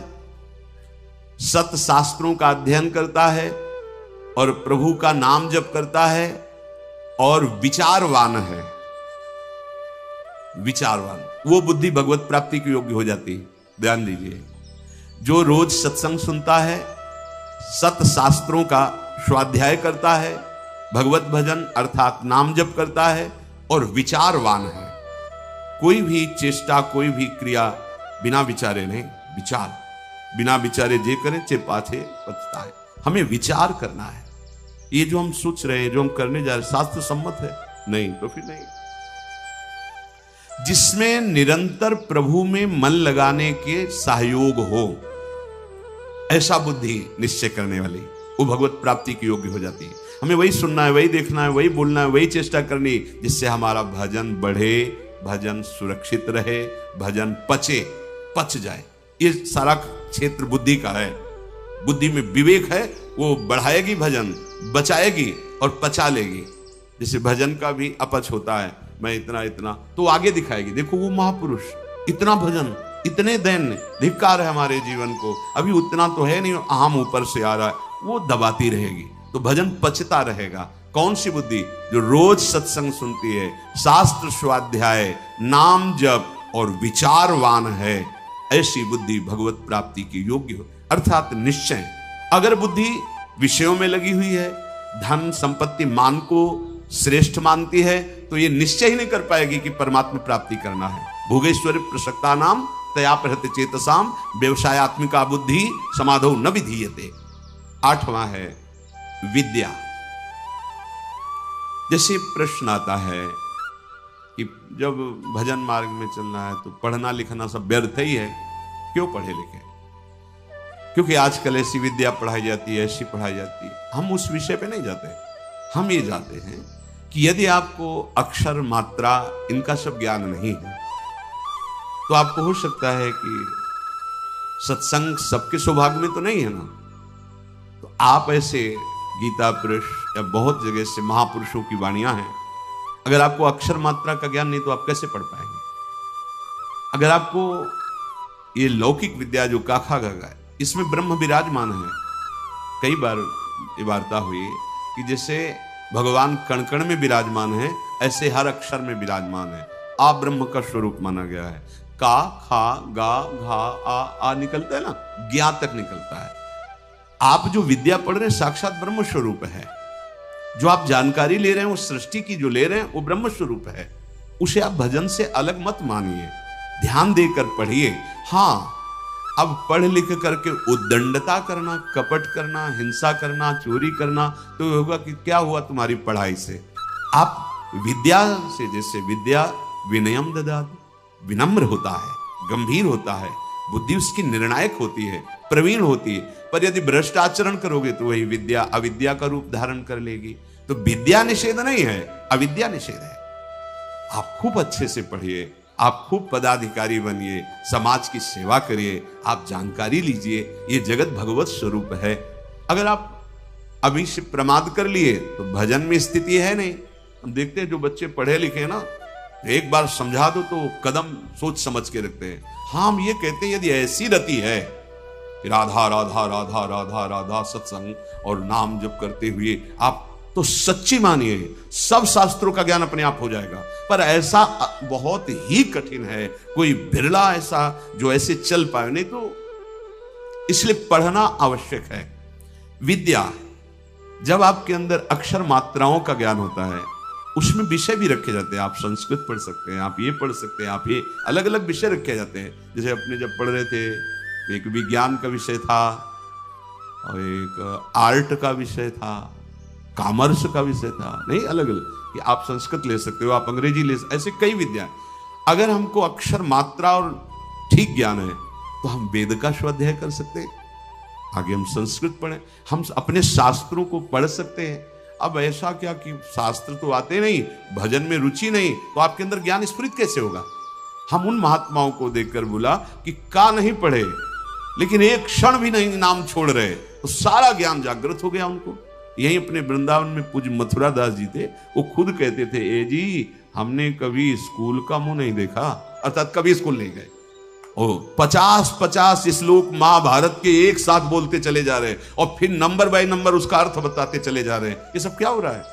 सत शास्त्रों का अध्ययन करता है और प्रभु का नाम जप करता है और विचारवान है, विचारवान, वो बुद्धि भगवत प्राप्ति की योग्य हो जाती है। ध्यान दीजिए, जो रोज सत्संग सुनता है, सत शास्त्रों का स्वाध्याय करता है, भगवत भजन अर्थात नाम जप करता है और विचारवान है, कोई भी चेष्टा, कोई भी क्रिया बिना विचारे नहीं, विचार बिना विचारे जे करें चे पाछे पछताए। हमें विचार करना है, ये जो हम सोच रहे हैं, जो हम करने जा रहे हैं, शास्त्र सम्मत है? नहीं, तो फिर नहीं। जिसमें निरंतर प्रभु में मन लगाने के सहयोग हो, ऐसा बुद्धि निश्चय करने वाली, वो भगवत प्राप्ति की योग्य हो जाती है। हमें वही सुनना है, वही देखना है, वही बोलना है, वही चेष्टा करनी, जिससे हमारा भजन बढ़े, भजन सुरक्षित रहे, भजन पच जाए। ये सारा क्षेत्र बुद्धि का है। बुद्धि में विवेक है, वो बढ़ाएगी भजन, बचाएगी और पचा लेगी। जैसे भजन का भी अपच होता है, मैं इतना तो आगे दिखाएगी, देखो वो महापुरुष इतना भजन, इतने दैन्य, धिक्कार है हमारे जीवन को, अभी उतना तो है नहीं, अहम ऊपर से आ रहा है, वो दबाती रहेगी, तो भजन पचता रहेगा। कौन सी बुद्धि? जो रोज सत्संग सुनती है, शास्त्र स्वाध्याय, नाम जप और विचारवान है, ऐसी बुद्धि भगवत प्राप्ति की योग्य हो, अर्थात निश्चय। अगर बुद्धि विषयों में लगी हुई है, धन संपत्ति मान को श्रेष्ठ मानती है, तो ये निश्चय ही नहीं कर पाएगी कि परमात्मा प्राप्ति करना है। भोगेश्वर प्रसक्ता नाम तया प्रहत चेतसाम व्यवसायत्मिका बुद्धि समाधौ न विधीयते। आठवां है विद्या। जैसे प्रश्न आता है कि जब भजन मार्ग में चलना है तो पढ़ना लिखना सब व्यर्थ ही है, क्यों पढ़े लिखे? क्योंकि आजकल ऐसी विद्या पढ़ाई जाती है, ऐसी पढ़ाई जाती है। हम उस विषय पे नहीं जाते, हम ये जाते हैं कि यदि आपको अक्षर मात्रा इनका सब ज्ञान नहीं है, तो आपको हो सकता है कि सत्संग सबके सौभाग्य में तो नहीं है ना, तो आप ऐसे गीता पुरुष या बहुत जगह से महापुरुषों की वाणियां हैं, अगर आपको अक्षर मात्रा का ज्ञान नहीं तो आप कैसे पढ़ पाएंगे? अगर आपको ये लौकिक विद्या जो काखा गगा है, इसमें ब्रह्म विराजमान है। कई बार ये वार्ता हुई कि जैसे भगवान कण कण में विराजमान है, ऐसे हर अक्षर में विराजमान है। आ ब्रह्म का स्वरूप माना गया है। का, खा, गा, घा, आ निकलता है ना, ज्ञा तक निकलता है। आप जो विद्या पढ़ रहे हैं साक्षात ब्रह्म स्वरूप है। जो आप जानकारी ले रहे हैं उस सृष्टि की जो ले रहे हैं वो ब्रह्म स्वरूप है। उसे आप भजन से अलग मत मानिए, ध्यान देकर पढ़िए। हाँ, अब पढ़ लिख करके उद्दंडता करना, कपट करना, हिंसा करना, चोरी करना, तो होगा कि क्या हुआ तुम्हारी पढ़ाई से? आप विद्या से, जैसे विद्या विनयम ददाति, विनम्र होता है, गंभीर होता है, बुद्धि उसकी निर्णायक होती है, प्रवीण होती है। पर यदि भ्रष्ट आचरण करोगे तो वही विद्या अविद्या का रूप धारण कर लेगी। तो विद्या निषेध नहीं है, अविद्या निषेध है। आप खूब अच्छे से पढ़िए, आप खूब पदाधिकारी बनिए, समाज की सेवा करिए, आप जानकारी लीजिए। ये जगत भगवत स्वरूप है। अगर आप अभी से प्रमाद कर लिए तो भजन में स्थिति है नहीं। हम देखते हैं जो बच्चे पढ़े लिखे ना, एक बार समझा दो तो कदम सोच समझ के रखते हैं। हाँ, हम ये कहते हैं यदि ऐसी रति है कि राधा राधा राधा राधा राधा सत्संग और नाम जप करते हुए आप तो सच्ची मानिए सब शास्त्रों का ज्ञान अपने आप हो जाएगा। पर ऐसा बहुत ही कठिन है, कोई बिरला ऐसा जो ऐसे चल पाए। नहीं तो इसलिए पढ़ना आवश्यक है। विद्या जब आपके अंदर अक्षर मात्राओं का ज्ञान होता है, उसमें विषय भी रखे जाते हैं। आप संस्कृत पढ़ सकते हैं, आप ये पढ़ सकते हैं, आप ये अलग अलग विषय रखे जाते हैं। जैसे अपने जब पढ़ रहे थे, एक विज्ञान का विषय था और एक आर्ट का विषय था, कॉमर्स का विषय था। नहीं, अलग अलग कि आप संस्कृत ले सकते हो, आप अंग्रेजी ले सकते, ऐसे कई विद्या। अगर हमको अक्षर मात्रा और ठीक ज्ञान है तो हम वेद का स्वाध्याय कर सकते हैं, आगे हम संस्कृत पढ़ें, हम अपने शास्त्रों को पढ़ सकते हैं। अब ऐसा क्या कि शास्त्र तो आते नहीं, भजन में रुचि नहीं, तो आपके अंदर ज्ञान स्फुरित कैसे होगा? हम उन महात्माओं को देखकर बोला कि का नहीं पढ़े लेकिन एक क्षण भी नहीं नाम छोड़ रहे, तो सारा ज्ञान जागृत हो गया उनको। यही अपने वृंदावन में पूज्य मथुरा दास जी थे, वो खुद कहते थे, ए जी हमने कभी स्कूल का मुंह नहीं देखा, अर्थात कभी स्कूल नहीं गए। ओ 50-50 श्लोक महाभारत के एक साथ बोलते चले जा रहे और फिर नंबर बाय नंबर उसका अर्थ बताते चले जा रहे हैं। ये सब क्या हो रहा है?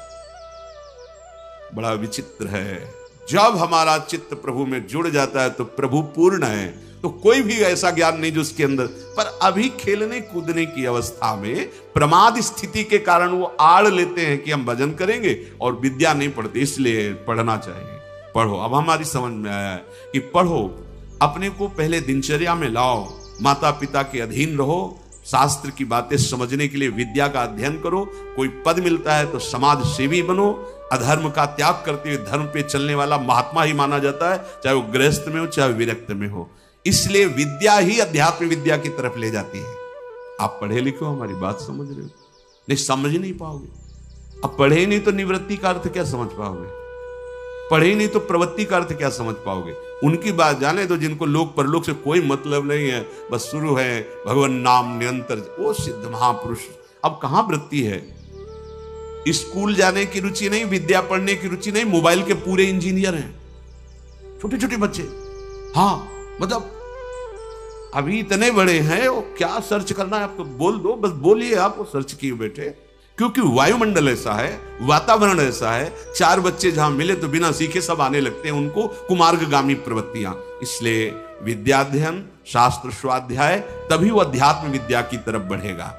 बड़ा विचित्र है। जब हमारा चित्त प्रभु में जुड़ जाता है तो प्रभु पूर्ण है, तो कोई भी ऐसा ज्ञान नहीं जो उसके अंदर। पर अभी खेलने कूदने की अवस्था में प्रमाद स्थिति के कारण वो आड़ लेते हैं कि हम भजन करेंगे और विद्या नहीं पढ़ते, इसलिए पढ़ना चाहिए। पढ़ो। अब हमारी समझ में आया है कि पढ़ो, अपने को पहले दिनचर्या में लाओ, माता पिता के अधीन रहो, शास्त्र की बातें समझने के लिए विद्या का अध्ययन करो। कोई पद मिलता है तो समाज सेवी बनो। अधर्म का त्याग करते हुए धर्म पे चलने वाला महात्मा ही माना जाता है, चाहे वो गृहस्थ में हो चाहे विरक्त में हो। इसलिए विद्या ही अध्यात्म विद्या की तरफ ले जाती है। आप पढ़े लिखे हो, हमारी बात समझ रहे हो? नहीं समझ नहीं पाओगे। अब पढ़े नहीं तो निवृत्ति का अर्थ क्या समझ पाओगे? पढ़े नहीं तो प्रवृत्ति का अर्थ क्या समझ पाओगे? उनकी बात जाने तो जिनको लोक परलोक से कोई मतलब नहीं है, बस शुरू है भगवान नाम निरंतर, वो सिद्ध महापुरुष। अब कहां वृत्ति है? स्कूल जाने की रुचि नहीं, विद्या पढ़ने की रुचि नहीं, मोबाइल के पूरे इंजीनियर हैं छोटे छोटे बच्चे। हाँ, मतलब अभी इतने बड़े हैं, वो क्या सर्च करना है आपको बोल दो, बस बोलिए, आप वो सर्च किए बैठे। क्योंकि वायुमंडल ऐसा है, वातावरण ऐसा है, चार बच्चे जहां मिले तो बिना सीखे सब आने लगते हैं, उनको कुमार्गगामी प्रवृत्तियां। इसलिए विद्याध्ययन, शास्त्र स्वाध्याय, तभी वो अध्यात्म विद्या की तरफ बढ़ेगा।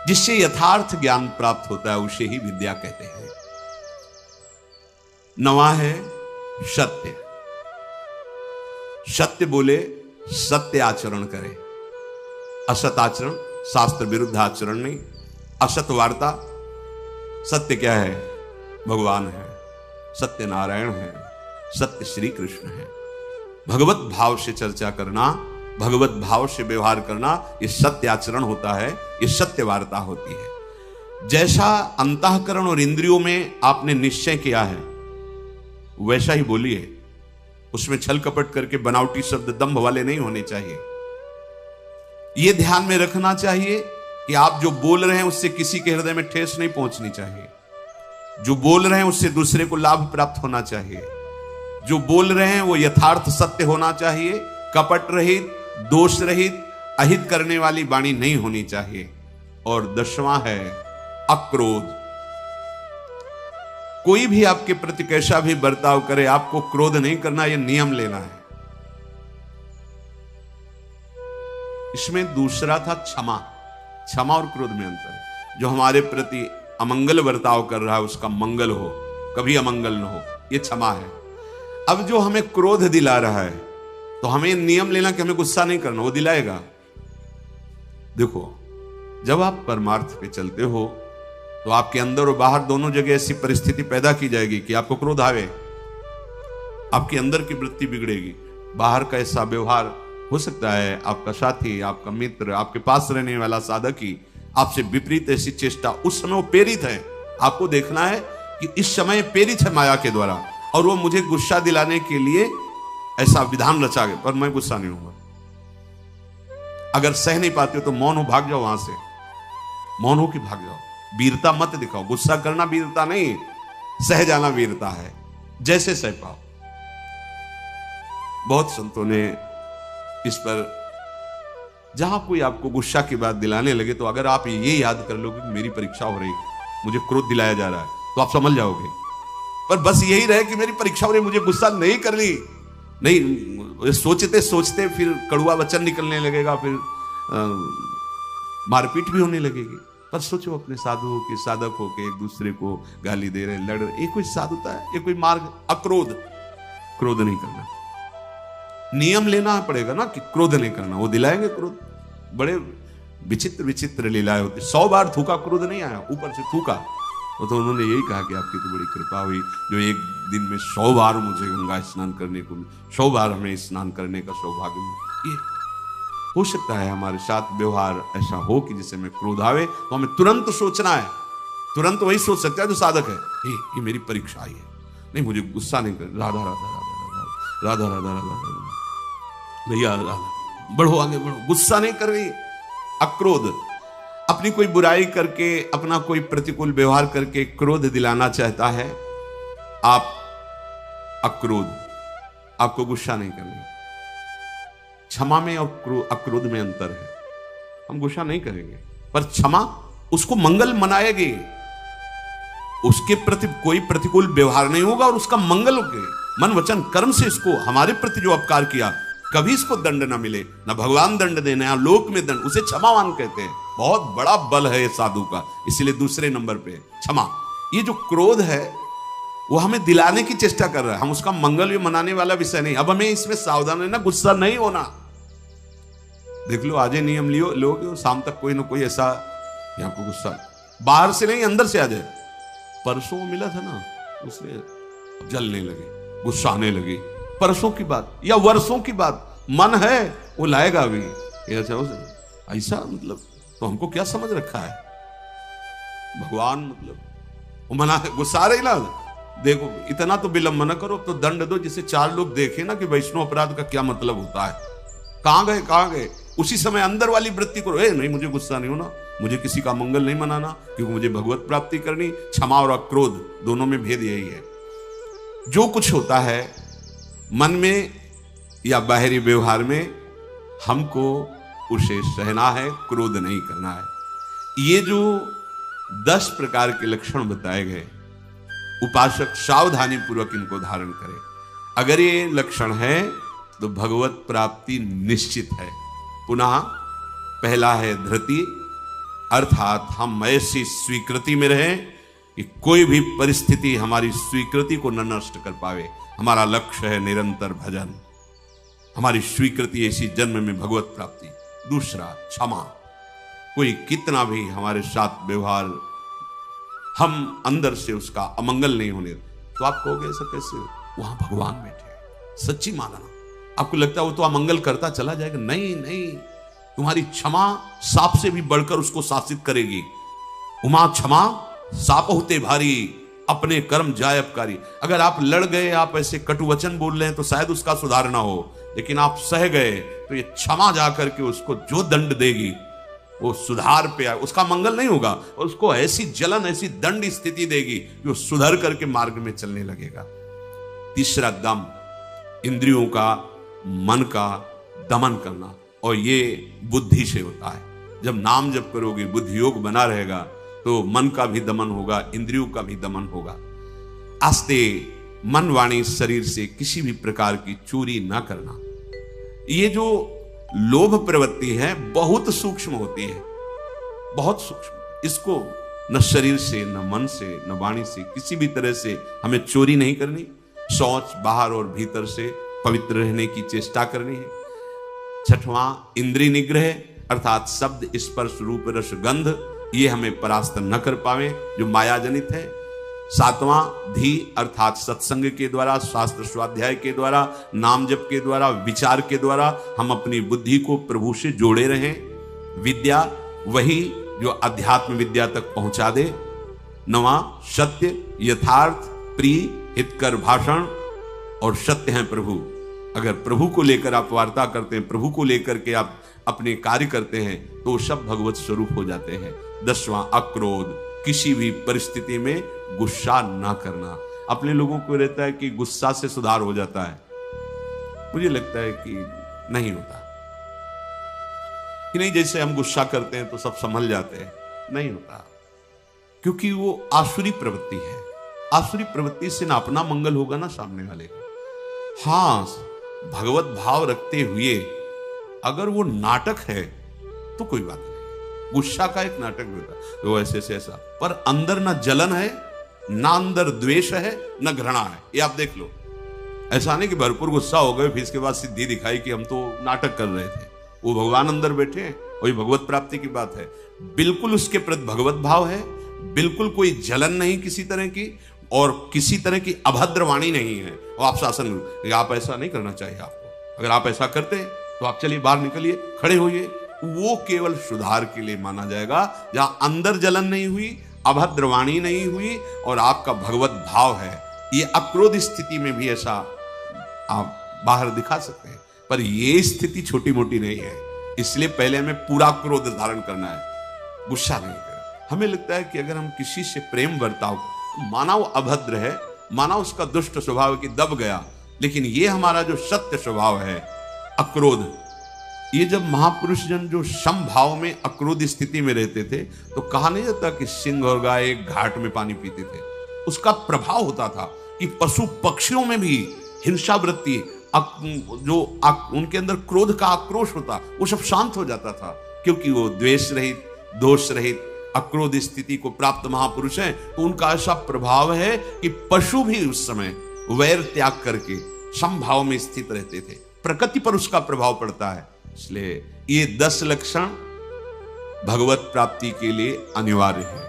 जिससे यथार्थ ज्ञान प्राप्त होता है उसे ही विद्या कहते हैं। नवा है सत्य। सत्य बोले, सत्य आचरण करे। असत आचरण, शास्त्र विरुद्ध आचरण नहीं। असत वार्ता। सत्य क्या है? भगवान है, सत्य नारायण है, सत्य श्री कृष्ण है। भगवत भाव से चर्चा करना, भगवत भाव से व्यवहार करना, ये सत्य आचरण होता है, ये सत्य वार्ता होती है। जैसा अंतःकरण और इंद्रियों में आपने निश्चय किया है वैसा ही बोलिए। उसमें छल कपट करके बनावटी शब्द दंभ वाले नहीं होने चाहिए। यह ध्यान में रखना चाहिए कि आप जो बोल रहे हैं उससे किसी के हृदय में ठेस नहीं पहुंचनी चाहिए। जो बोल रहे हैं उससे दूसरे को लाभ प्राप्त होना चाहिए, जो बोल रहे हैं वो यथार्थ सत्य होना चाहिए, कपट रहित, दोष रहित, अहित करने वाली वाणी नहीं होनी चाहिए। और 10वां है अक्रोध। कोई भी आपके प्रति कैसा भी बर्ताव करे, आपको क्रोध नहीं करना, यह नियम लेना है। इसमें दूसरा था क्षमा। क्षमा और क्रोध में अंतर है। जो हमारे प्रति अमंगल बर्ताव कर रहा है उसका मंगल हो, कभी अमंगल न हो, यह क्षमा है। अब जो हमें क्रोध दिला रहा है तो हमें नियम लेना कि हमें गुस्सा नहीं करना, वो दिलाएगा। देखो, जब आप परमार्थ पे चलते हो तो आपके अंदर और बाहर दोनों जगह ऐसी परिस्थिति पैदा की जाएगी कि आपको क्रोध आवे, आपके अंदर की वृत्ति बिगड़ेगी। बाहर का ऐसा व्यवहार हो सकता है, आपका साथी, आपका मित्र, आपके पास रहने वाला साधक ही आपसे विपरीत ऐसी चेष्टा, उस समय वो प्रेरित है। आपको देखना है कि इस समय प्रेरित है माया के द्वारा और वो मुझे गुस्सा दिलाने के लिए ऐसा विधान रचा गया, पर मैं गुस्सा नहीं होऊंगा। अगर सह नहीं पाते हो तो मौन हो, भाग जाओ वहां से, मौन हो कि भाग जाओ। वीरता मत दिखाओ। गुस्सा करना वीरता नहीं, सह जाना वीरता है, जैसे सह पाओ। बहुत संतों ने इस पर, जहां कोई आपको गुस्सा की बात दिलाने लगे तो अगर आप ये याद कर लोगे कि मेरी परीक्षा हो रही, मुझे क्रोध दिलाया जा रहा है, तो आप समझ जाओगे। पर बस यही रहे कि मेरी परीक्षा हो रही, मुझे गुस्सा नहीं करनी, नहीं, सोचते सोचते फिर कड़वा वचन निकलने लगेगा, फिर मारपीट भी होने लगेगी। पर सोचो अपने साधुओं के, साधकों के, एक दूसरे को गाली दे रहे, लड़ रहे, ये कोई साधुता है? ये कोई मार्ग? अक्रोध, क्रोध नहीं करना। नियम लेना पड़ेगा ना कि क्रोध नहीं करना, वो दिलाएंगे क्रोध। बड़े विचित्र विचित्र लीलाएं होती। 100 बार थूका, क्रोध नहीं आया, ऊपर से थूका। तो उन्होंने यही कहा कि आपकी तो बड़ी कृपा हुई जो एक दिन में 100 बार मुझे गंगा स्नान करने को, 100 बार हमें स्नान करने का सौभाग्य मिला। ये हो सकता है हमारे साथ व्यवहार ऐसा हो कि जिससे हमें क्रोध आवे तो हमें तुरंत सोचना है, तुरंत वही सोच सकता है जो साधक है, ये मेरी परीक्षा आई है, नहीं मुझे गुस्सा नहीं कर, राधा राधा राधा राधा राधा राधा राधा, भैया राधा, बढ़ो आगे बढ़ो, गुस्सा नहीं कर रही। अक्रोध, अपनी कोई बुराई करके, अपना कोई प्रतिकूल व्यवहार करके क्रोध दिलाना चाहता है, आप अक्रोध, आपको गुस्सा नहीं करनी। क्षमा में और अक्रोध में अंतर है। हम गुस्सा नहीं करेंगे पर क्षमा उसको मंगल मनाएगी, उसके प्रति कोई प्रतिकूल व्यवहार नहीं होगा और उसका मंगल होगा। मन वचन कर्म से इसको, हमारे प्रति जो अपकार किया, कभी इसको दंड ना मिले, ना भगवान दंड देना, या लोक में दंड, उसे क्षमावान कहते हैं। बहुत बड़ा बल है ये साधु का, इसलिए दूसरे नंबर पे क्षमा। ये जो क्रोध है वो हमें दिलाने की चेष्टा कर रहा है, हम उसका मंगल मनाने वाला विषय नहीं। अब हमें इसमें सावधान रहना, गुस्सा नहीं होना। देख लो, आज नियम लियो लोगे और शाम तक कोई ना कोई ऐसा आपको गुस्सा बाहर से नहीं अंदर से आ जाए। परसों मिला था ना, उसने जलने लगे, गुस्सा आने लगी। परसों की बात या वर्षों की बात, मन है वो लाएगा अभी ऐसा, मतलब तो हमको क्या समझ रखा है भगवान, मतलब वो मना गुस्सा रही ना, देखो इतना तो विलंब न करो, तो दंड दो जिससे 4 लोग देखे ना कि वैष्णव अपराध का क्या मतलब होता है। कहां गए कहां गए, उसी समय अंदर वाली वृत्ति करो, नहीं मुझे गुस्सा नहीं होना, मुझे किसी का मंगल नहीं मनाना, क्योंकि मुझे भगवत प्राप्ति करनी। क्षमा और अक्रोध दोनों में भेद यही है। जो कुछ होता है मन में या बाहरी व्यवहार में, हमको उसे सहना है, क्रोध नहीं करना है। ये जो 10 प्रकार के लक्षण बताए गए, उपासक सावधानी पूर्वक इनको धारण करे। अगर ये लक्षण है तो भगवत प्राप्ति निश्चित है। पुनः पहला है धृति, अर्थात हम ऐसी स्वीकृति में रहें कि कोई भी परिस्थिति हमारी स्वीकृति को न नष्ट कर पावे। हमारा लक्ष्य है निरंतर भजन, हमारी स्वीकृति ऐसी जन्म में भगवत प्राप्ति। दूसरा क्षमा, कोई कितना भी हमारे साथ व्यवहार, हम अंदर से उसका अमंगल नहीं होने, तो आप कहोगे ऐसा कैसे, वहां भगवान बैठे, सच्ची मानना। आपको लगता है वो तो अमंगल करता चला जाएगा, नहीं नहीं, तुम्हारी क्षमा सांप से भी बढ़कर उसको शासित करेगी। उमा क्षमा साप होते भारी, अपने कर्म जायबकारी। अगर आप लड़ गए, आप ऐसे कटु वचन बोल रहे हैं तो शायद उसका सुधार ना हो, लेकिन आप सह गए तो ये क्षमा जाकर के उसको जो दंड देगी वो सुधार पे आए, उसका मंगल नहीं होगा, उसको ऐसी जलन, ऐसी दंड स्थिति देगी कि वो सुधर करके मार्ग में चलने लगेगा। तीसरा दम, इंद्रियों का, मन का दमन करना, और ये बुद्धि से होता है। जब नाम जप करोगे, बुद्धि योग बना रहेगा, तो मन का भी दमन होगा, इंद्रियों का भी दमन होगा। आस्ते मन वाणी शरीर से किसी भी प्रकार की चोरी ना करना। ये जो लोभ प्रवृत्ति है बहुत सूक्ष्म होती है, बहुत सूक्ष्म। इसको न शरीर से, न मन से, न वाणी से, किसी भी तरह से हमें चोरी नहीं करनी। शौच बाहर और भीतर से पवित्र रहने की चेष्टा करनी है। छठवां, इंद्रिय निग्रह, अर्थात शब्द, स्पर्श, रूप, रस, गंध, ये हमें परास्त न कर पावे जो माया जनित है। सातवां, धी, अर्थात सत्संग के द्वारा, शास्त्र स्वाध्याय के द्वारा, नाम जप के द्वारा, विचार के द्वारा हम अपनी बुद्धि को प्रभु से जोड़े रहें। विद्या, वही जो अध्यात्म विद्या तक पहुंचा दे। नवा, सत्य, यथार्थ, प्रिय, हितकर भाषण, और सत्य है प्रभु। अगर प्रभु को लेकर आप वार्ता करते हैं, प्रभु को लेकर के आप अपने कार्य करते हैं, तो सब भगवत स्वरूप हो जाते हैं। 10वां, अक्रोध, किसी भी परिस्थिति में गुस्सा ना करना। अपने लोगों को रहता है कि गुस्सा से सुधार हो जाता है, मुझे लगता है कि नहीं होता। कि नहीं, जैसे हम गुस्सा करते हैं तो सब संभल जाते हैं, नहीं होता, क्योंकि वो आसुरी प्रवृत्ति है। आसुरी प्रवृत्ति से ना अपना मंगल होगा ना सामने वाले का। हां, भगवत भाव रखते हुए अगर वो नाटक है तो कोई बात नहीं, गुस्सा का एक नाटक भी होता है, तो ऐसे से ऐसा, पर अंदर ना जलन है, ना अंदर द्वेष है, ना घृणा है। ये आप देख लो, ऐसा नहीं कि भरपूर गुस्सा हो गए फिर इसके बाद सिद्धि दिखाई कि हम तो नाटक कर रहे थे। वो भगवान अंदर बैठे हैं, वही भगवत प्राप्ति की बात है। बिल्कुल उसके प्रति भगवत भाव है, बिल्कुल कोई जलन नहीं किसी तरह की, और किसी तरह की अभद्र वाणी नहीं है। और आप शासन, आप ऐसा नहीं करना चाहिए आपको, अगर आप ऐसा करते तो आप चलिए बाहर निकलिए, खड़े होइए, वो केवल सुधार के लिए माना जाएगा। जहां अंदर जलन नहीं हुई, अभद्र वाणी नहीं हुई, और आपका भगवत भाव है, ये अक्रोध स्थिति में भी ऐसा आप बाहर दिखा सकते हैं। पर ये स्थिति छोटी मोटी नहीं है, इसलिए पहले हमें पूरा क्रोध धारण करना है, गुस्सा नहीं करना। हमें लगता है कि अगर हम किसी से प्रेम बर्ताव, माना वो अभद्र है, माना उसका दुष्ट स्वभाव की दब गया, लेकिन ये हमारा जो सत्य स्वभाव है अक्रोध, ये जब महापुरुष जन जो समभाव में अक्रोध स्थिति में रहते थे, तो कहा नहीं जाता कि सिंह और गाय एक घाट में पानी पीते थे। उसका प्रभाव होता था कि पशु पक्षियों में भी हिंसा वृत्ति, जो उनके अंदर क्रोध का आक्रोश होता, वो सब शांत हो जाता था, क्योंकि वो द्वेष रहित, दोष रहित अक्रोध स्थिति को प्राप्त महापुरुष हैं। तो उनका ऐसा प्रभाव है कि पशु भी उस समय वैर त्याग करके समभाव में स्थित रहते थे। प्रकृति पर उसका प्रभाव पड़ता है। इसलिए ये 10 लक्षण भगवत प्राप्ति के लिए अनिवार्य है।